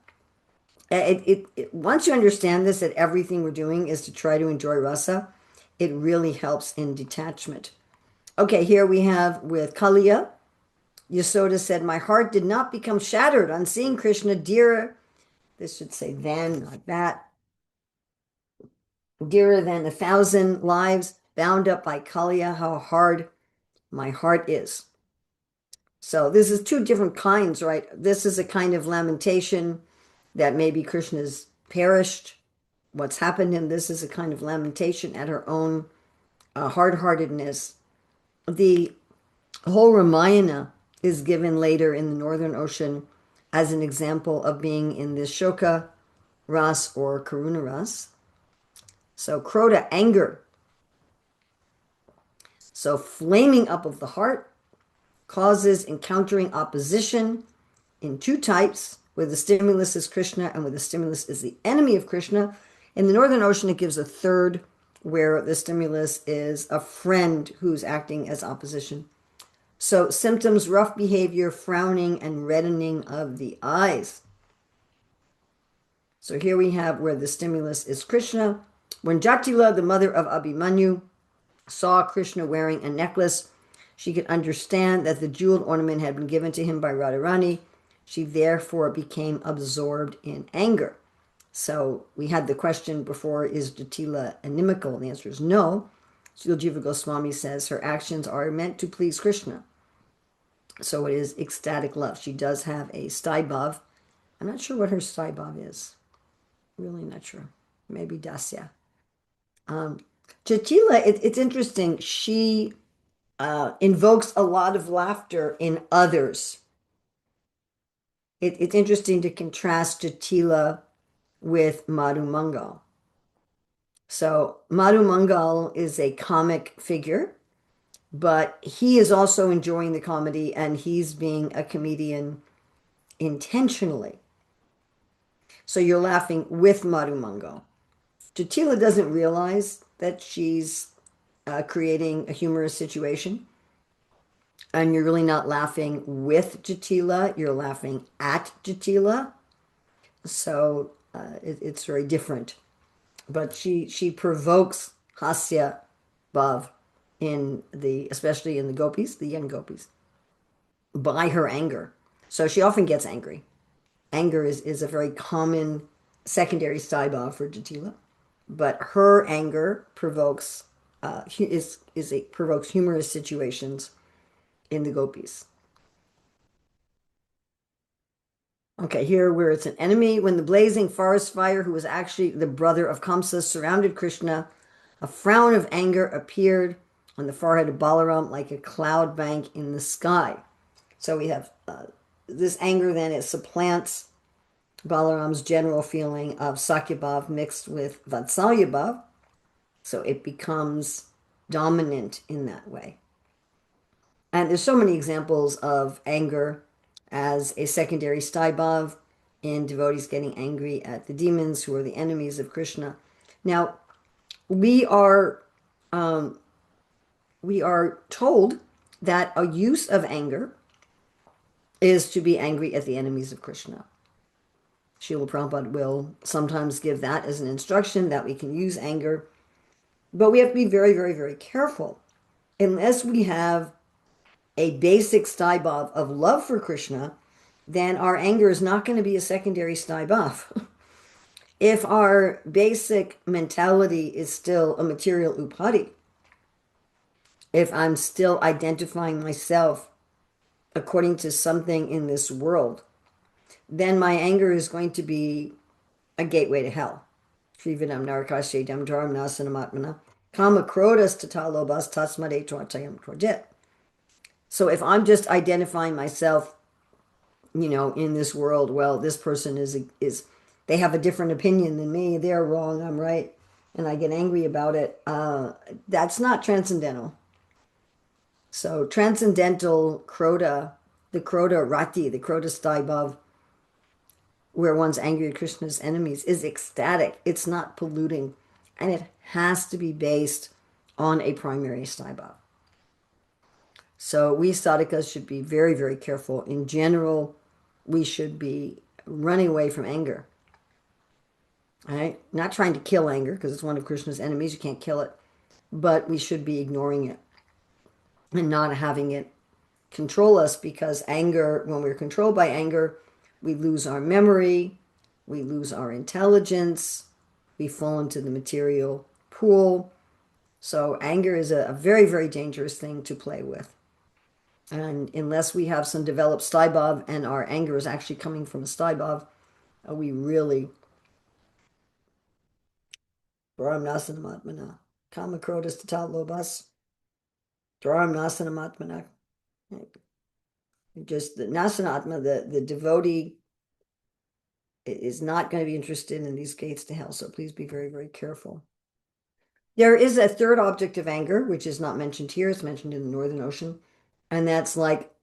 Once you understand this, that everything we're doing is to try to enjoy rasa, it really helps in detachment. Okay, here we have with Kaliya, Yasoda said, my heart did not become shattered on seeing Krishna, dearer. This should say than, not that. Dearer than 1,000 lives, bound up by Kaliya, how hard my heart is. So this is two different kinds, right? This is a kind of lamentation that maybe Krishna's perished, what's happened, and this is a kind of lamentation at her own hard-heartedness. The whole Ramayana is given later in the Northern Ocean as an example of being in this Shoka Ras or Karuna Ras. So Krodha, anger. So flaming up of the heart causes encountering opposition in two types, where the stimulus is Krishna and where the stimulus is the enemy of Krishna. In the Northern Ocean, it gives a third, where the stimulus is a friend who's acting as opposition. So symptoms, rough behavior, frowning, and reddening of the eyes. So here we have where the stimulus is Krishna. When Jatila, the mother of Abhimanyu, saw Krishna wearing a necklace, she could understand that the jeweled ornament had been given to him by Radharani. She therefore became absorbed in anger. So we had the question before, is Jatila inimical? The answer is no. Srila Jiva Goswami says her actions are meant to please Krishna. So it is ecstatic love. She does have a staibhav. I'm not sure what her staibhav is. Really not sure. Maybe dasya. Jatila, it's interesting. She invokes a lot of laughter in others. It's interesting to contrast Jatila with Madhu Mangal. So Madhu Mangal is a comic figure, but he is also enjoying the comedy, and he's being a comedian intentionally. So you're laughing with Madhu Mangal. Jatila doesn't realize that she's creating a humorous situation. And you're really not laughing with Jatila, you're laughing at Jatila. So it's very different. But she provokes hasya bhav especially in the gopis, the young gopis, by her anger. So she often gets angry. Anger is a very common secondary staibhav for Jatila. But her anger provokes provokes humorous situations in the gopis. Okay, here where it's an enemy, when the blazing forest fire, who was actually the brother of Kamsa, surrounded Krishna, a frown of anger appeared on the forehead of Balaram like a cloud bank in the sky. So we have this anger then, it supplants Balaram's general feeling of Sakyabhav mixed with Vatsalyabhav. So it becomes dominant in that way. And there's so many examples of anger as a secondary staibhav in devotees getting angry at the demons who are the enemies of Krishna. Now, we are told that a use of anger is to be angry at the enemies of Krishna. Srila Prabhupada will sometimes give that as an instruction that we can use anger, but we have to be very, very, very careful. Unless we have a basic staibhav of love for Krishna, then our anger is not going to be a secondary staibhav. If our basic mentality is still a material upadi, if I'm still identifying myself according to something in this world, then my anger is going to be a gateway to hell. Srividam narakashedam dharam nasanamatmana kama krodas tatalobas tasmade tvatayam krodit. So if I'm just identifying myself, in this world, well, this person is they have a different opinion than me, they're wrong, I'm right, and I get angry about it, that's not transcendental. So transcendental Krodha, the Krodha Rati, the Krodha Staibhav, where one's angry at Krishna's enemies, is ecstatic. It's not polluting. And it has to be based on a primary staibhav. So we sadhakas should be very, very careful. In general, we should be running away from anger. All right? Not trying to kill anger, because it's one of Krishna's enemies. You can't kill it. But we should be ignoring it and not having it control us, because anger, when we're controlled by anger, we lose our memory, we lose our intelligence, we fall into the material pool. So anger is a very, very dangerous thing to play with. And unless we have some developed Staibhav and our anger is actually coming from a Staibhav, we really Dharam Nasanamatmana. Kama Krodas Tatal Lobas. Dharam Nasanamatmana. Just the Nasanatma, the devotee is not going to be interested in these gates to hell. So please be very, very careful. There is a third object of anger, which is not mentioned here. It's mentioned in the Northern Ocean. And that's like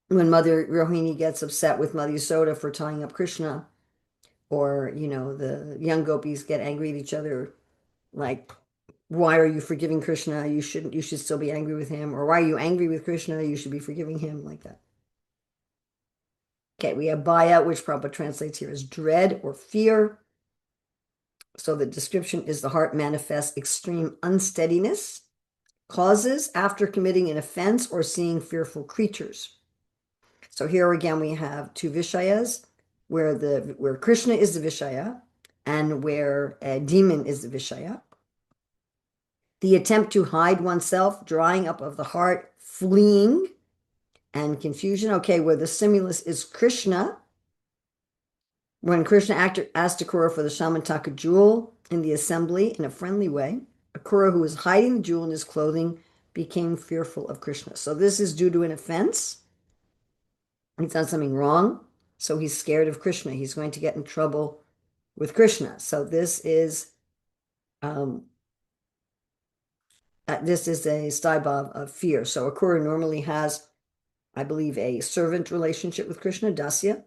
when Mother Rohini gets upset with Mother Yasoda for tying up Krishna, or, you know, the young gopis get angry at each other, like, why are you forgiving Krishna? You should still be angry with him. Or why are you angry with Krishna? You should be forgiving him, like that. Okay, we have Bhaya, which Prabhupada translates here as dread or fear. So the description is the heart manifests extreme unsteadiness, causes after committing an offense or seeing fearful creatures. So here again we have two Vishayas, where Krishna is the Vishaya and where a demon is the Vishaya. The attempt to hide oneself, drying up of the heart, fleeing, and confusion. Okay, where the stimulus is Krishna. When Krishna asked Akura for the Shamantaka jewel in the assembly in a friendly way, Akura, who was hiding the jewel in his clothing, became fearful of Krishna. So this is due to an offense. He's done something wrong, so he's scared of Krishna. He's going to get in trouble with Krishna. So this is a Staibhav of fear. So Akura normally has, I believe, a servant relationship with Krishna, Dasya.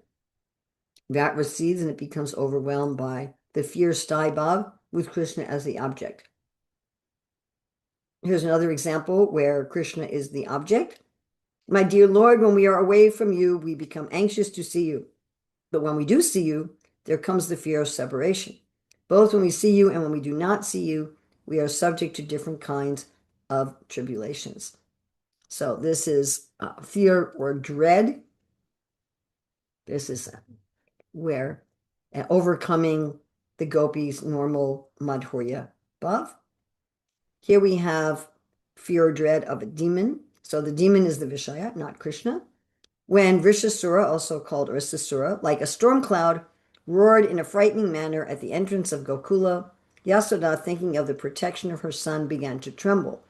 That recedes and it becomes overwhelmed by the fear Staibhav with Krishna as the object. Here's another example where Krishna is the object. My dear Lord, when we are away from you, we become anxious to see you. But when we do see you, there comes the fear of separation. Both when we see you and when we do not see you, we are subject to different kinds of tribulations. So this is fear or dread. This is where overcoming the gopis' normal madhurya bhav. Here we have fear or dread of a demon. So the demon is the Vishaya, not Krishna. When Vrishasura, also called Ursasura, like a storm cloud, roared in a frightening manner at the entrance of Gokula, Yasoda, thinking of the protection of her son, began to tremble.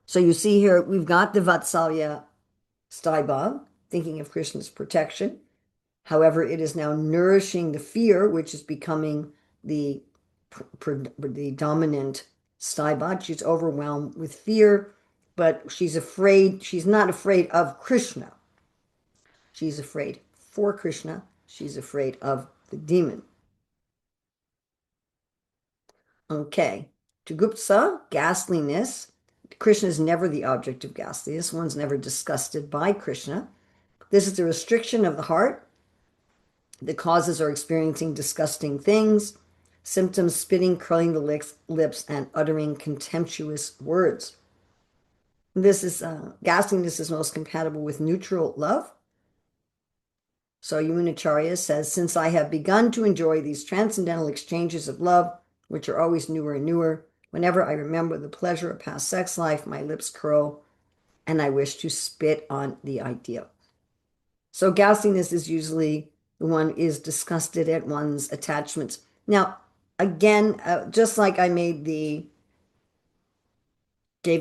So you see here, we've got the Vatsalya Staibhav, thinking of Krishna's protection. However, it is now nourishing the fear, which is becoming the dominant Staibhav. She's overwhelmed with fear, but she's afraid. She's not afraid of Krishna. She's afraid for Krishna. She's afraid of the demon. Okay. Jugupsa, ghastliness. Krishna is never the object of ghastliness. One's never disgusted by Krishna. This is the restriction of the heart. The causes are experiencing disgusting things. Symptoms: spitting, curling the lips, and uttering contemptuous words. This is ghastliness is most compatible with neutral love. So Yamunacharya says, since I have begun to enjoy these transcendental exchanges of love, which are always newer and newer, whenever I remember the pleasure of past sex life, my lips curl, and I wish to spit on the ideal. So ghastliness is usually one is disgusted at one's attachments. Now, again, just like I gave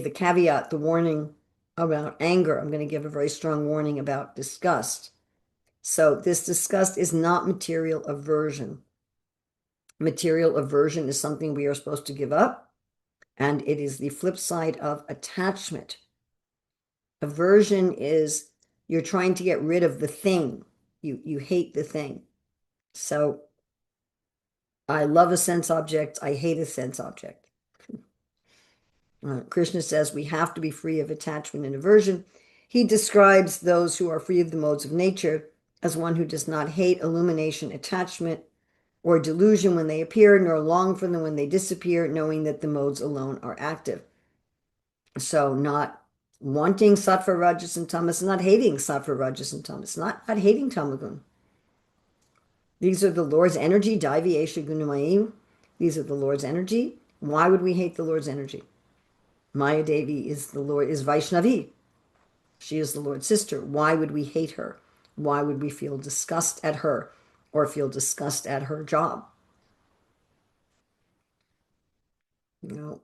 the caveat, the warning about anger, I'm going to give a very strong warning about disgust. So this disgust is not material aversion. Material aversion is something we are supposed to give up, and it is the flip side of attachment. Aversion is you're trying to get rid of the thing. You hate the thing. So I love a sense object. I hate a sense object. Krishna says we have to be free of attachment and aversion. He describes those who are free of the modes of nature as one who does not hate illumination, attachment, or delusion when they appear, nor long for them when they disappear, knowing that the modes alone are active. So not wanting sattva, rajas, and tamas, not hating sattva, rajas, and tamas, not hating tamagun. These are the Lord's energy, Devi Esha Gunamayim. These are the Lord's energy. Why would we hate the Lord's energy? Maya Devi is the Lord, is Vaishnavi. She is the Lord's sister. Why would we hate her? Why would we feel disgust at her or feel disgust at her job? You know,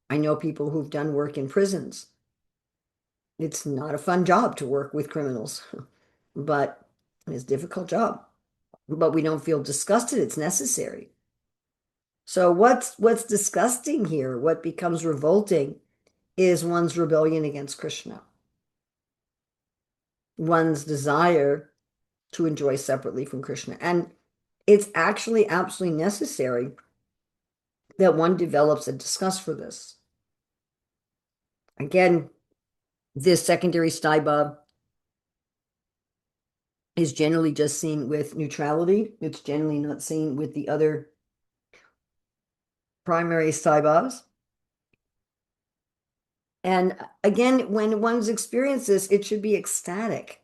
I know people who've done work in prisons. It's not a fun job to work with criminals, but it's a difficult job. But we don't feel disgusted. It's necessary. So what's disgusting here, what becomes revolting, is one's rebellion against Krishna, one's desire to enjoy separately from Krishna. And it's actually absolutely necessary that one develops a disgust for this. Again, this secondary staibab is generally just seen with neutrality. It's generally not seen with the other primary staibabs. And again, when one's experienced this, it should be ecstatic.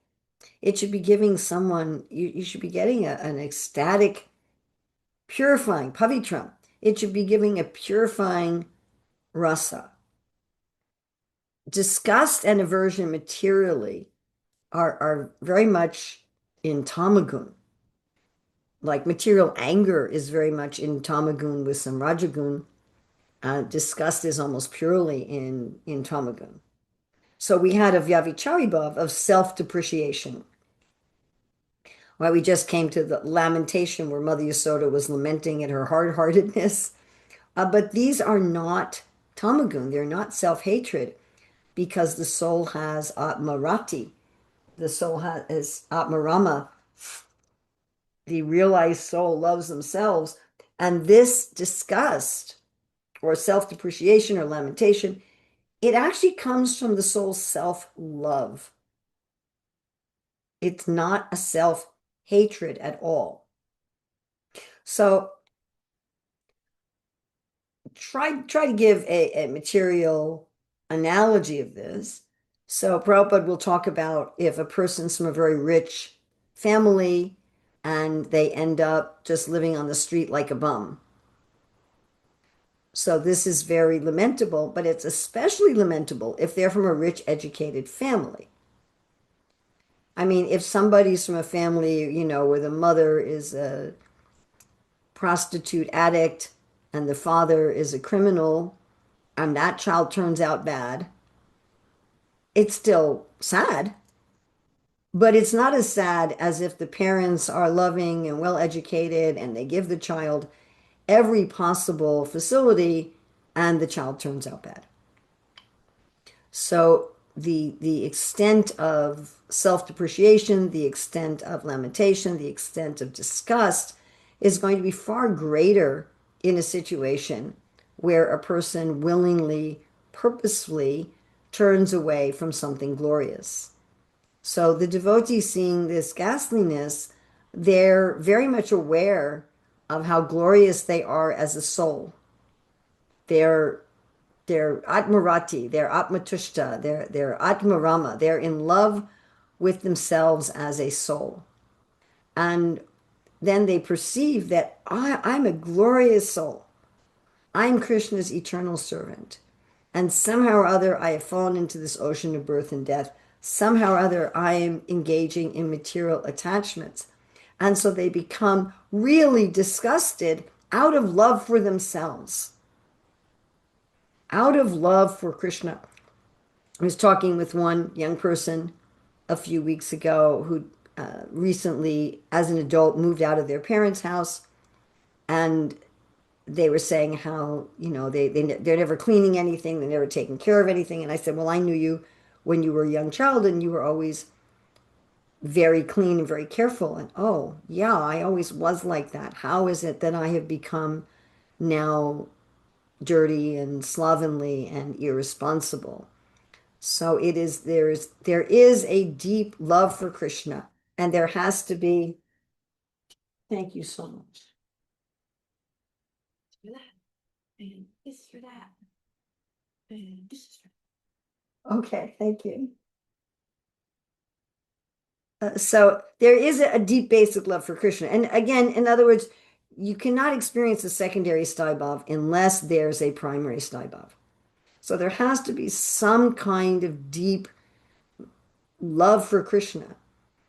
It should be giving someone, you should be getting an ecstatic, purifying, pavitram. It should be giving a purifying rasa. Disgust and aversion materially are very much in tamagun. Like material anger is very much in tamagun with some rajagun. Disgust is almost purely in tamagun. So we had a vyavicharibhav of self-depreciation. Well, we just came to the lamentation where Mother Yasoda was lamenting at her hard-heartedness. But these are not tamagun. They're not self-hatred because the soul has atmarati. The soul has atmarama. The realized soul loves themselves. And this disgust or self-depreciation or lamentation, it actually comes from the soul's self-love. It's not a self-hatred at all. So try to give a material analogy of this. So Prabhupada will talk about if a person's from a very rich family and they end up just living on the street like a bum. So this is very lamentable, but it's especially lamentable if they're from a rich, educated family. I mean, if somebody's from a family, you know, where the mother is a prostitute addict and the father is a criminal, and that child turns out bad, it's still sad. But it's not as sad as if the parents are loving and well-educated and they give the child every possible facility and the child turns out bad. So the extent of self-depreciation, the extent of lamentation, the extent of disgust is going to be far greater in a situation where a person willingly, purposefully turns away from something glorious. So the devotees seeing this ghastliness, they're very much aware of how glorious they are as a soul. They're atmarati, they're atmatushta, they're atmarama, they're in love with themselves as a soul. And then they perceive that I'm a glorious soul. I'm Krishna's eternal servant. And somehow or other, I have fallen into this ocean of birth and death. Somehow or other, I am engaging in material attachments. And so they become really disgusted out of love for themselves, out of love for Krishna. I was talking with one young person a few weeks ago who recently, as an adult, moved out of their parents' house, and they were saying how, you know, they're never cleaning anything, they're never taking care of anything. And I said, well, I knew you when you were a young child and you were always very clean and very careful. And oh, yeah, I always was like that. How is it that I have become now dirty and slovenly and irresponsible? So it is, there is a deep love for Krishna, and there has to be. Thank you so much. For that, and this for that, and this is for Okay, thank you. So there is a deep basic love for Krishna. And again, in other words, you cannot experience a secondary Staibhav unless there's a primary Staibhav. So there has to be some kind of deep love for Krishna.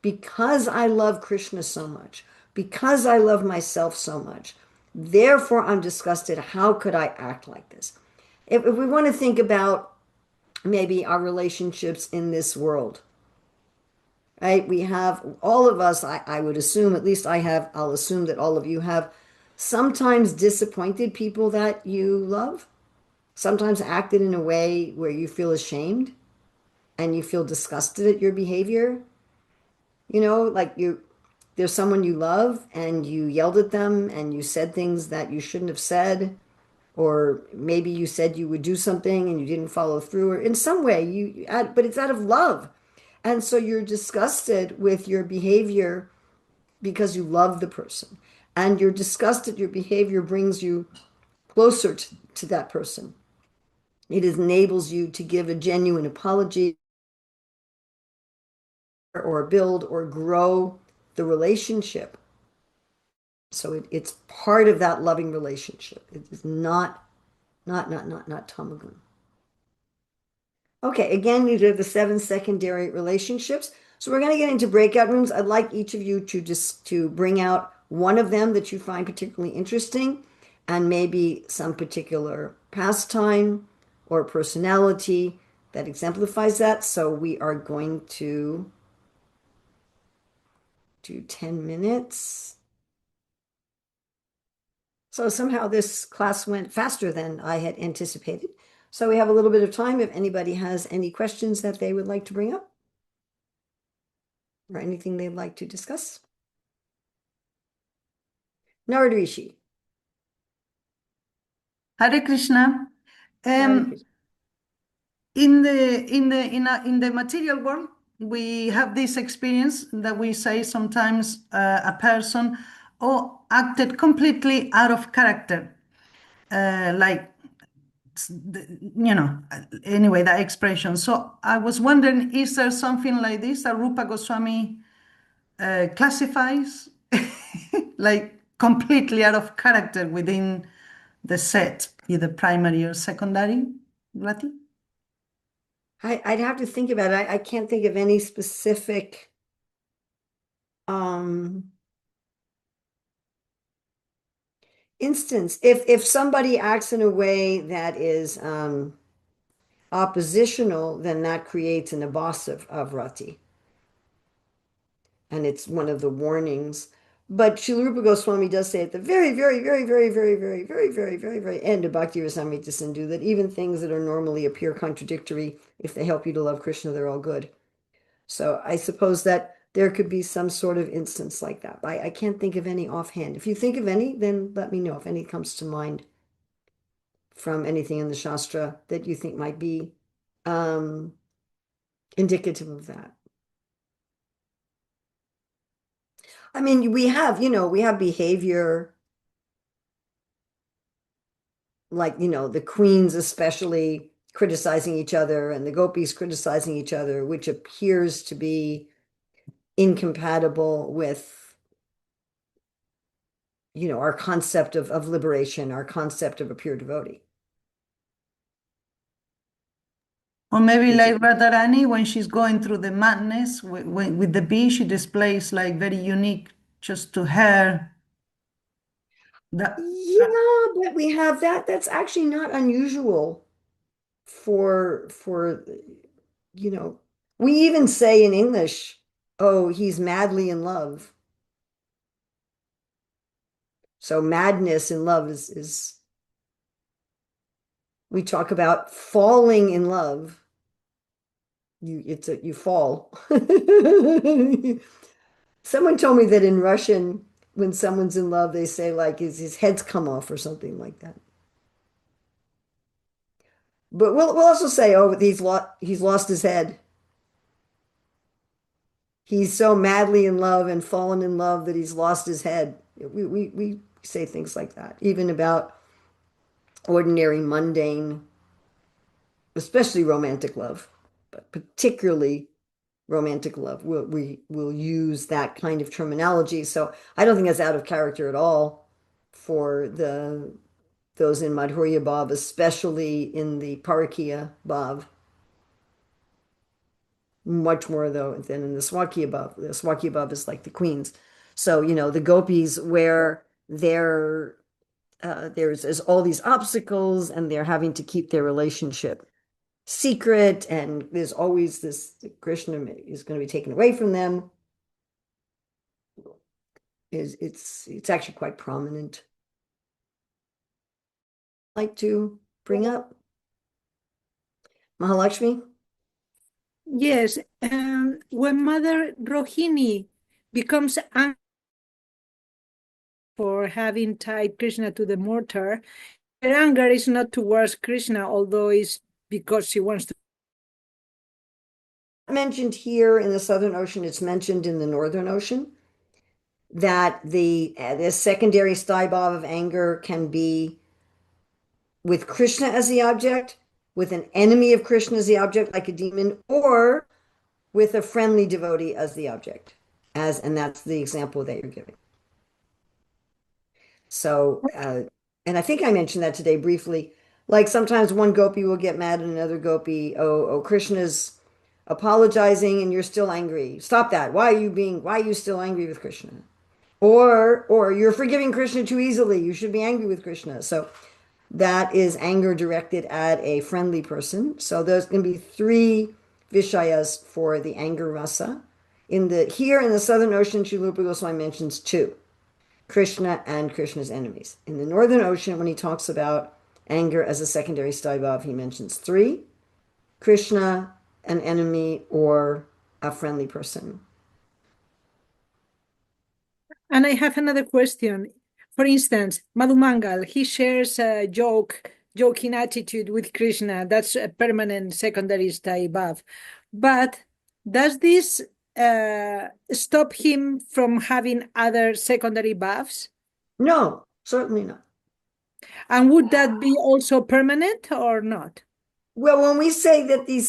Because I love Krishna so much, because I love myself so much, therefore I'm disgusted. How could I act like this? If we want to think about maybe our relationships in this world, right? We have all of us, I would assume, at least I have, I'll assume that all of you have sometimes disappointed people that you love, sometimes acted in a way where you feel ashamed and you feel disgusted at your behavior. You know, like there's someone you love and you yelled at them and you said things that you shouldn't have said, or maybe you said you would do something and you didn't follow through, or in some way but it's out of love. And so you're disgusted with your behavior because you love the person. And you're disgusted your behavior brings you closer to that person. It enables you to give a genuine apology or build or grow the relationship. So it's part of that loving relationship. It is not tamagun. Okay, again, these are the 7 secondary relationships. So we're going to get into breakout rooms. I'd like each of you to bring out one of them that you find particularly interesting, and maybe some particular pastime or personality that exemplifies that. So we are going to do 10 minutes. So somehow this class went faster than I had anticipated. So we have a little bit of time if anybody has any questions that they would like to bring up or anything they'd like to discuss. Naradrishi. Hare Krishna. Hare Krishna. In the material world, we have this experience that we say sometimes a person acted completely out of character, like anyway, that expression. So I was wondering, is there something like this that Rupa Goswami classifies, like completely out of character within the set, either primary or secondary, Rati? I'd have to think about it. I can't think of any specific instance. If somebody acts in a way that is oppositional, then that creates an abhas of rati. And it's one of the warnings. But Srila Rupa Goswami does say at the very, very, very, very, very, very, very, very, very, very end of Bhakti Rasamrita Sindhu that even things that are normally appear contradictory, if they help you to love Krishna, they're all good. So I suppose that there could be some sort of instance like that. I can't think of any offhand. If you think of any, then let me know if any comes to mind from anything in the Shastra that you think might be indicative of that. I mean, we have behavior like, the queens especially criticizing each other and the gopis criticizing each other, which appears to be incompatible with, our concept of liberation, our concept of a pure devotee. Or maybe like Radharani, when she's going through the madness with the bee, she displays like very unique just to her. Yeah, but we have that. That's actually not unusual for we even say in English, oh, he's madly in love. So madness in love is we talk about falling in love. You fall. Someone told me that in Russian, when someone's in love, they say like his head's come off or something like that. But we'll also say, oh, he's lost his head. He's so madly in love and fallen in love that he's lost his head. We say things like that, even about ordinary, mundane, especially romantic love. but particularly romantic love. We will use that kind of terminology. So I don't think that's out of character at all for those in Madhurya Bhav, especially in the Parakiya Bhav. Much more though than in the Swakya Bhav. The Swakya Bhav is like the queens. So, the gopis where there's all these obstacles and they're having to keep their relationship secret, and there's always this Krishna is going to be taken away from them. It's actually quite prominent. Like to bring up Mahalakshmi? Yes, when Mother Rohini becomes angry for having tied Krishna to the mortar, her anger is not towards Krishna, although it's because she wants to. Mentioned here in the Southern Ocean, it's mentioned in the Northern Ocean that the secondary stibhav of anger can be with Krishna as the object, with an enemy of Krishna as the object, like a demon, or with a friendly devotee as the object, and that's the example that you're giving. So, and I think I mentioned that today briefly. Like sometimes one gopi will get mad at another gopi. Oh, Krishna's apologizing and you're still angry. Stop that. Why are you still angry with Krishna? Or you're forgiving Krishna too easily. You should be angry with Krishna. So that is anger directed at a friendly person. So there's going to be three vishayas for the anger rasa. Here in the Southern Ocean, Srila Rupa Goswami mentions two, Krishna and Krishna's enemies. In the Northern Ocean, when he talks about anger as a secondary stibhav, he mentions three, Krishna, an enemy, or a friendly person. And I have another question. For instance, Madhumangal, he shares a joking attitude with Krishna. That's a permanent secondary stibhav. But does this stop him from having other secondary bhavs? No, certainly not. And would that be also permanent or not? Well, when we say that the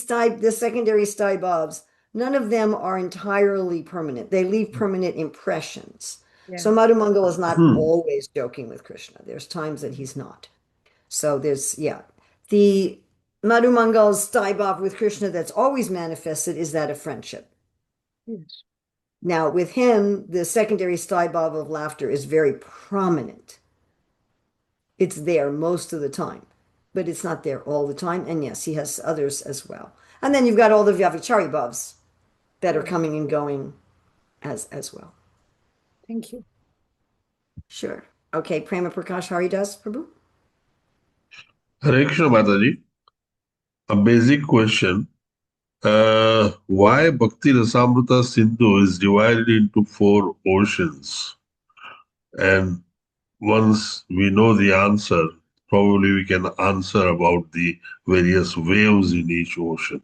secondary stibhavs, none of them are entirely permanent. They leave permanent impressions. Yeah. So Madhumangal is not always joking with Krishna. There's times that he's not. So the Madhumangal's stibhav with Krishna that's always manifested is that of friendship. Yes. Now, with him, the secondary stibhav of laughter is very prominent. It's there most of the time, but it's not there all the time. And yes, he has others as well. And then you've got all the Vyavichari bhavs that are coming and going as well. Thank you. Sure. Okay, Prema Prakash Haridas, Prabhu. Hare Krishna Mataji. A basic question. Why Bhakti Rasamrita Sindhu is divided into 4 oceans? And once we know the answer, probably we can answer about the various waves in each ocean.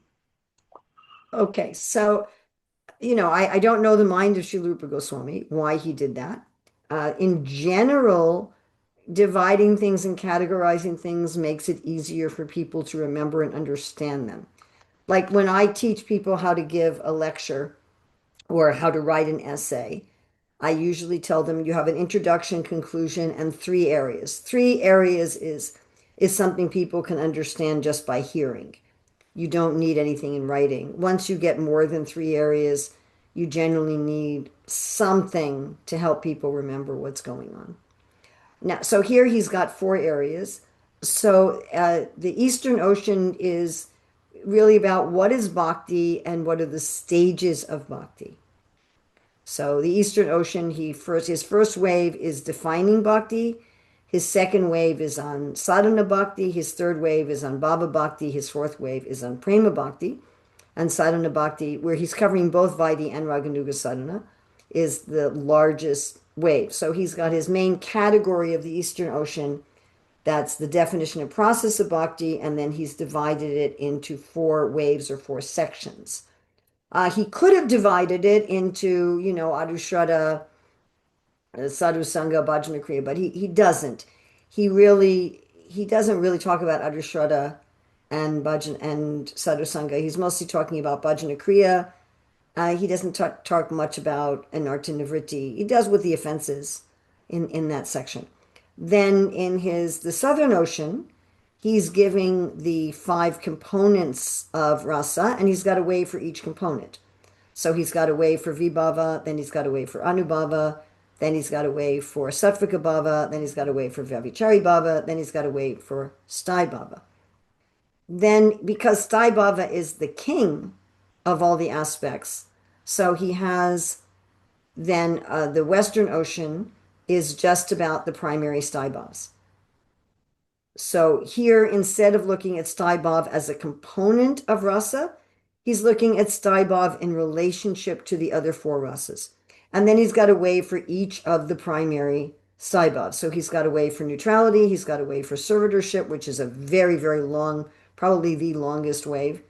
Okay, so, I don't know the mind of Srila Rupa Goswami, why he did that. In general, dividing things and categorizing things makes it easier for people to remember and understand them. Like when I teach people how to give a lecture or how to write an essay, I usually tell them you have an introduction, conclusion, and 3 areas. 3 areas is something people can understand just by hearing. You don't need anything in writing. Once you get more than 3 areas, you generally need something to help people remember what's going on. Now, so here he's got 4 areas. So the Eastern Ocean is really about what is bhakti and what are the stages of bhakti. So the Eastern Ocean, his first wave is defining bhakti. His second wave is on sadhana bhakti. His third wave is on bhava bhakti. His fourth wave is on prema bhakti. And sadhana bhakti, where he's covering both Vaidhi and Raganuga sadhana, is the largest wave. So he's got his main category of the Eastern Ocean. That's the definition of process of bhakti, and then he's divided it into 4 waves or 4 sections. He could have divided it into, Anushraddha, Sadhu Sangha, Bhajana Kriya, but he doesn't. He doesn't really talk about Anushraddha and bhajan and sadhusanga. He's mostly talking about bhajana kriya. He doesn't talk much about anartha nivritti. He does with the offenses in that section. Then in the Southern Ocean, he's giving the 5 components of rasa, and he's got a way for each component. So he's got a way for vibhava, then he's got a way for anubhava, then he's got a way for sattvika bhava, then he's got a way for vyabhichari bhava, then he's got a way for sthai bhava. Then, because sthai bhava is the king of all the aspects, so he has then the Western Ocean is just about the primary sthai bhavas. So here, instead of looking at sthai bhav as a component of rasa, he's looking at sthai bhav in relationship to the other 4 rasas. And then he's got a way for each of the primary sthai bhavs. So he's got a way for neutrality, he's got a way for servitorship, which is a very, very long, probably the longest wave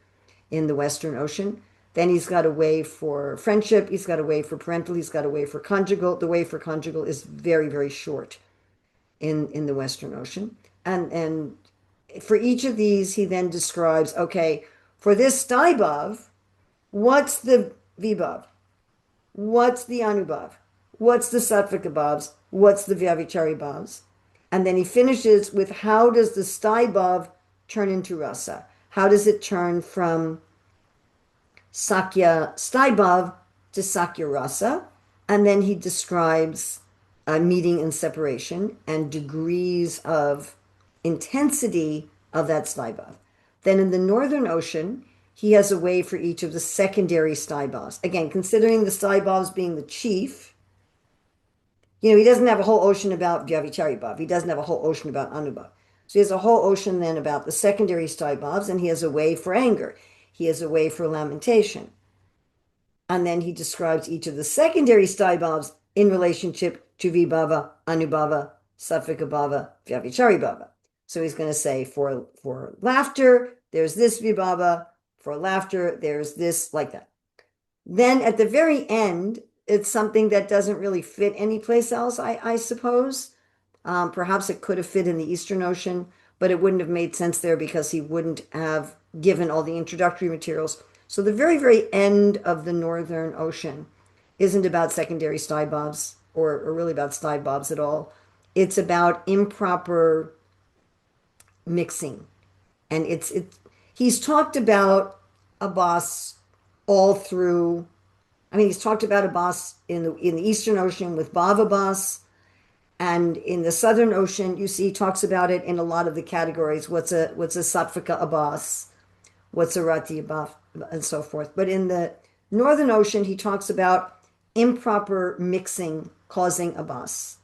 in the Western Ocean. Then he's got a way for friendship, he's got a way for parental, he's got a way for conjugal. The way for conjugal is very, very short in the Western Ocean. And for each of these, he then describes, okay, for this sthai bhav, what's the vibhav? What's the anubhav? What's the sattvika bhavs? What's the vyabhichari bhavs? And then he finishes with how does the sthai bhav turn into rasa? How does it turn from sakya sthai bhav to sakya rasa? And then he describes meeting and separation and degrees of intensity of that sthai bhav. Then in the Northern Ocean, he has a way for each of the secondary sthai bhavs. Again, considering the sthai bhavs being the chief, he doesn't have a whole ocean about vyabhichari bhav. He doesn't have a whole ocean about anubhav. So he has a whole ocean then about the secondary sthai bhavs, and he has a way for anger. He has a way for lamentation. And then he describes each of the secondary sthai bhavs in relationship to vibhava, anubhava, sattvika bhava, vyabhichari bhava. So he's going to say for laughter, there's this vibhava. For laughter, there's this, like that. Then at the very end, it's something that doesn't really fit anyplace else, I suppose. Perhaps it could have fit in the Eastern Ocean, but it wouldn't have made sense there because he wouldn't have given all the introductory materials. So the very, very end of the Northern Ocean isn't about secondary sthai bhavs or really about sthai bhavs at all. It's about improper mixing. And he's talked about Abbas all through. He's talked about Abbas in the Eastern Ocean with Bhav Abbas, and in the Southern Ocean, you see, he talks about it in a lot of the categories. What's a sattvika Abbas? What's a rati Abbas? And so forth. But in the Northern Ocean, he talks about improper mixing causing Abbas.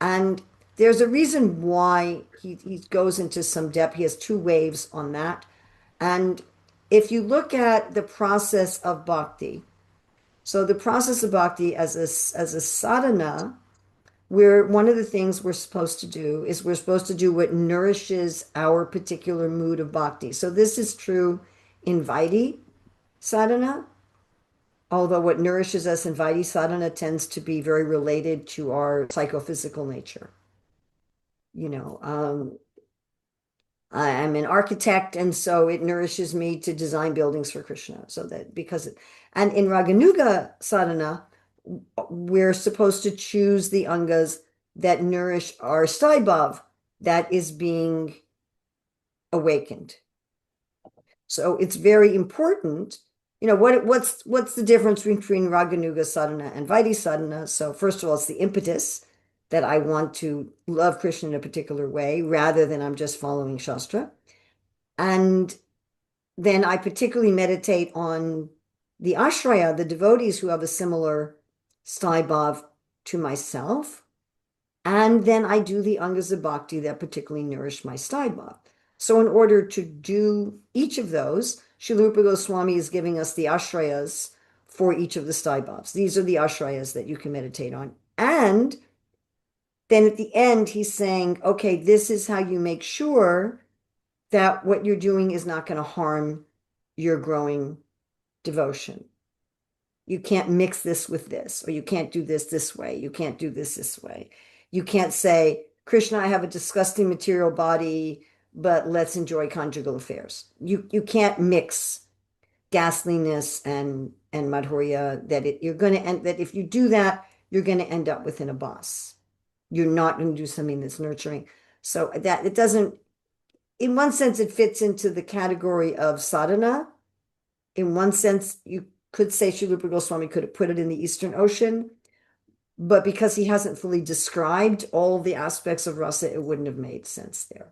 And there's a reason why he goes into some depth. He has 2 waves on that. And if you look at the process of bhakti, so the process of bhakti as a sadhana, one of the things we're supposed to do is we're supposed to do what nourishes our particular mood of bhakti. So this is true in Vaidhi sadhana, although what nourishes us in Vaidhi sadhana tends to be very related to our psychophysical nature. I'm an architect, and so it nourishes me to design buildings for Krishna. And in Raganuga sadhana, we're supposed to choose the angas that nourish our sthai bhav that is being awakened. So it's very important. What's the difference between Raganuga sadhana and Vaidhi sadhana? So first of all, it's the impetus that I want to love Krishna in a particular way rather than I'm just following Shastra. And then I particularly meditate on the ashraya, the devotees who have a similar sthai bhav to myself. And then I do the angas of bhakti that particularly nourish my sthai bhav. So in order to do each of those, Srila Rupa Goswami is giving us the ashrayas for each of the sthai bhavs. These are the ashrayas that you can meditate on. And then at the end, he's saying, okay, this is how you make sure that what you're doing is not going to harm your growing devotion. You can't mix this with this, or you can't do this way. You can't do this way. You can't say, Krishna, I have a disgusting material body, but let's enjoy conjugal affairs. You can't mix ghastliness and madhurya, you're going to end that if you do that, you're going to end up within a boss. You're not going to do something that's nurturing. So that it doesn't, in one sense, it fits into the category of sadhana. In one sense, you could say Srila Rupa Goswami could have put it in the Eastern Ocean, but because he hasn't fully described all the aspects of rasa, it wouldn't have made sense there.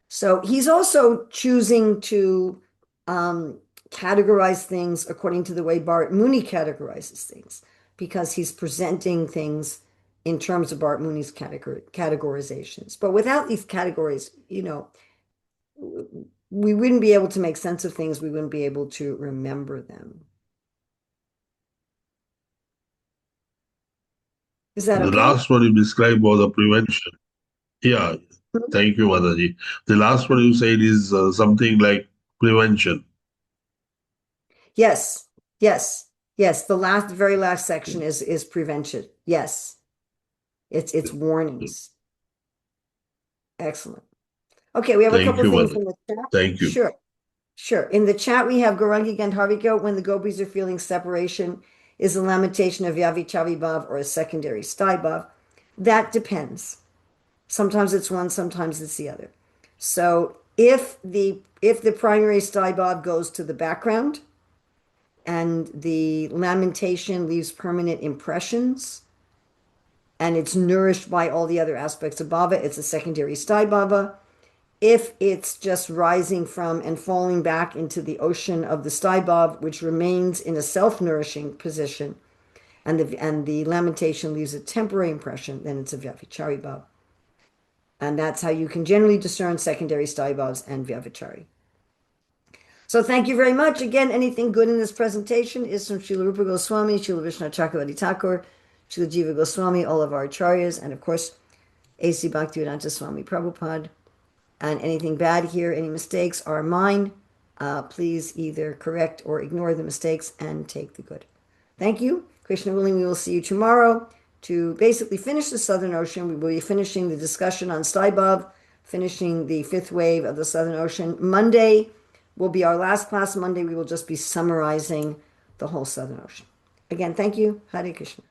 So he's also choosing to categorize things according to the way Bharat Muni categorizes things, because he's presenting things in terms of Bharat Muni's categorizations. But without these categories, we wouldn't be able to make sense of things. We wouldn't be able to remember them. Is that The okay? last one you described was the prevention. Yeah, thank you, Mataji. The last one you said is something like prevention. Yes, yes, yes. The very last section is prevention. Yes, it's warnings. Excellent. Okay, we have a Thank couple you, things Mataji. in the chat. Thank you. Sure, sure. In the chat, we have Gaurangi Gandharvika. When the gopis are feeling separation, is a lamentation of Yavichavi Bhav or a secondary Sthai Bhav? That depends. Sometimes it's one, sometimes it's the other. So if the primary Sthai Bhav goes to the background and the lamentation leaves permanent impressions, and it's nourished by all the other aspects of bhava, it's a secondary Sthai bhava. If it's just rising from and falling back into the ocean of the Sthai bhava, which remains in a self-nourishing position, and the lamentation leaves a temporary impression, then it's a Vyavichari bhava. And that's how you can generally discern secondary Sthai bhavas and Vyavichari. So thank you very much. Again, anything good in this presentation is from Srila Rupa Goswami, Srila Vishnu Chakravarti Thakur, Srila Jiva Goswami, all of our acharyas, and of course, A.C. Bhaktivedanta Swami Prabhupada. And anything bad here, any mistakes are mine. Please either correct or ignore the mistakes and take the good. Thank you. Krishna willing, we will see you tomorrow to basically finish the Southern Ocean. We will be finishing the discussion on Sthai Bhav, finishing the fifth wave of the Southern Ocean. Monday will be our last class. Monday we will just be summarizing the whole Southern Ocean. Again, thank you. Hare Krishna.